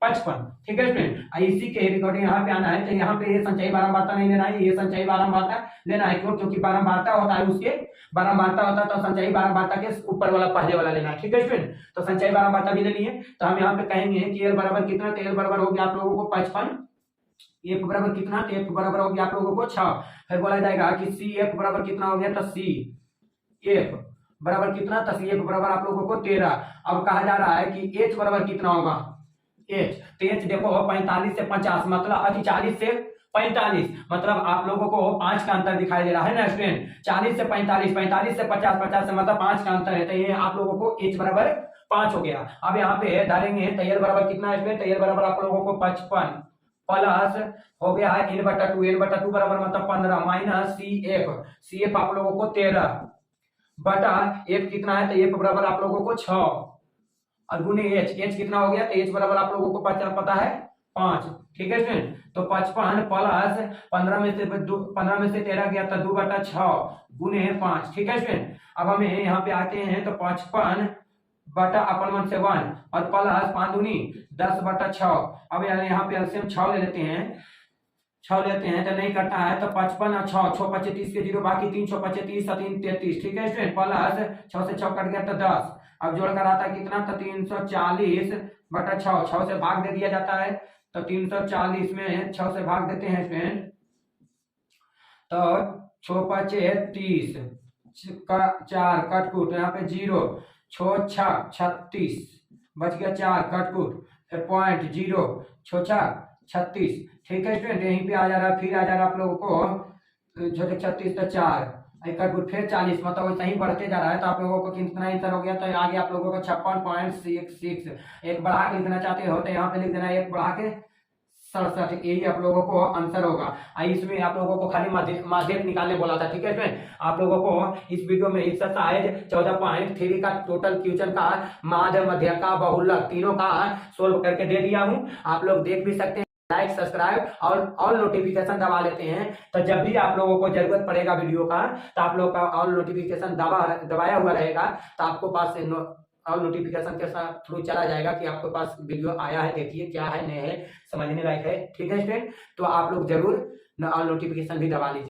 55। ठीक है स्टूडेंट, इसी के रिकॉर्डिंग यहाँ पे आना है, तो यहाँ पे ये संचयी बारंबारता नहीं लेना है, ये संचयी बारंबारता लेना है। क्यों, क्योंकि बारंबारता होता है उसके बारंबारता होता है, तो संचयी बारंबारता के ऊपर वाला पहले वाला लेना है। ठीक है स्टूडेंट, तो संचयी बारंबारता भी लेनी है, तो हम यहाँ पे कहेंगे कि L बराबर कितना, तो L बराबर हो गया आप लोगों को 55, F बराबर कितना, तो F बराबर हो गया आप लोगों को 6। फिर बोला जाएगा कि CF बराबर कितना हो गया, तो CF बराबर कितना, तो CF बराबर आप लोगों को 13। अब कहा जा रहा है कि H बराबर कितना होगा, H, तो H देखो 45 से 50 मतलब 40 से 45, मतलब आप लोगों को 5 का अंतर दिखाई दे रहा है ना स्टूडेंट, 40 से 45, 45 से 50, 50 से मतलब 5 का अंतर है, तो ये आप लोगों को H बराबर 5 हो गया। अब यहाँ पे डालेंगे तो L बराबर कितना है स्टूडेंट, तो L बराबर आप लोगों को 55 प्लस हो गया है n/2 बराबर मतलब 15 माइनस CF आप लोगों को 13 बटा F कितना है, तो F बराबर आप लोगों को 6 और गुने H कितना हो गया, तो H बराबर आप लोगों को पता है 5। ठीक है स्टूडेंट, तो 55 प्लस 15 में से 13 गया तो 2/6 गुने 5। ठीक है स्टूडेंट, अब हमें यहाँ पे आते हैं तो 55 बटा अपन 1 से 1 और प्लस 5 दूनी 10/6। अब यार यहाँ पे एलसीएम 6 ले लेते हैं, 6 लेते हैं तो नहीं करता है, तो 55 और 6 6 5 30 के 0 बाकी 3 6 5 30 और 3 33। ठीक है स्टूडेंट, प्लस 6 से 6 कट गया तो 10, अब जोड़ कर आता कितना, तो 340/6, 6 से भाग दे दिया जाता है, तो 340 में 6 से भाग देते हैं स्टूडेंट, तो 6 5 30 का 4 कटकुट यहाँ पे 0 6 6 36 बच गया 4 कटकुट फिर 0.0 6 6 36। ठीक है स्टूडेंट, यहीं पे आ जा रहा, फिर आ जा रहा आप लोगों को 36 तो 4 कटकुट फिर 40, मतलब वैसे ही बढ़ते जा रहा है, तो आप लोगों को कितना आंसर हो गया, तो आगे आप लोगों को 56.66। एक बढ़ा के लिखना चाहते हो तो यहाँ पे लिख देना एक बढ़ा के 67, यही आप लोगों को आंसर होगा। इसमें आप लोगों को खाली माध्यक निकालने बोला था। ठीक है फ्रेंड, आप लोगों को इस वीडियो में एक्सरसाइज 14.3 का टोटल क्वेश्चन का माध्य, मध्यक का, बहुलक तीनों का सोल्व करके दे दिया हूं, आप लोग देख भी सकते हैं। लाइक सब्सक्राइब और ऑल नोटिफिकेशन दबा लेते हैं, तो जब भी आप लोगों को जरूरत पड़ेगा वीडियो का, तो आप लोग का ऑल नोटिफिकेशन दबाया हुआ रहेगा, तो आपको पास ऑल नोटिफिकेशन के साथ थ्रू चला जाएगा कि आपके पास वीडियो आया है, देखिए क्या है, नहीं है, समझने लायक है। ठीक है स्टूडेंट, तो आप लोग जरूर ऑल नोटिफिकेशन भी दबा लीजिए।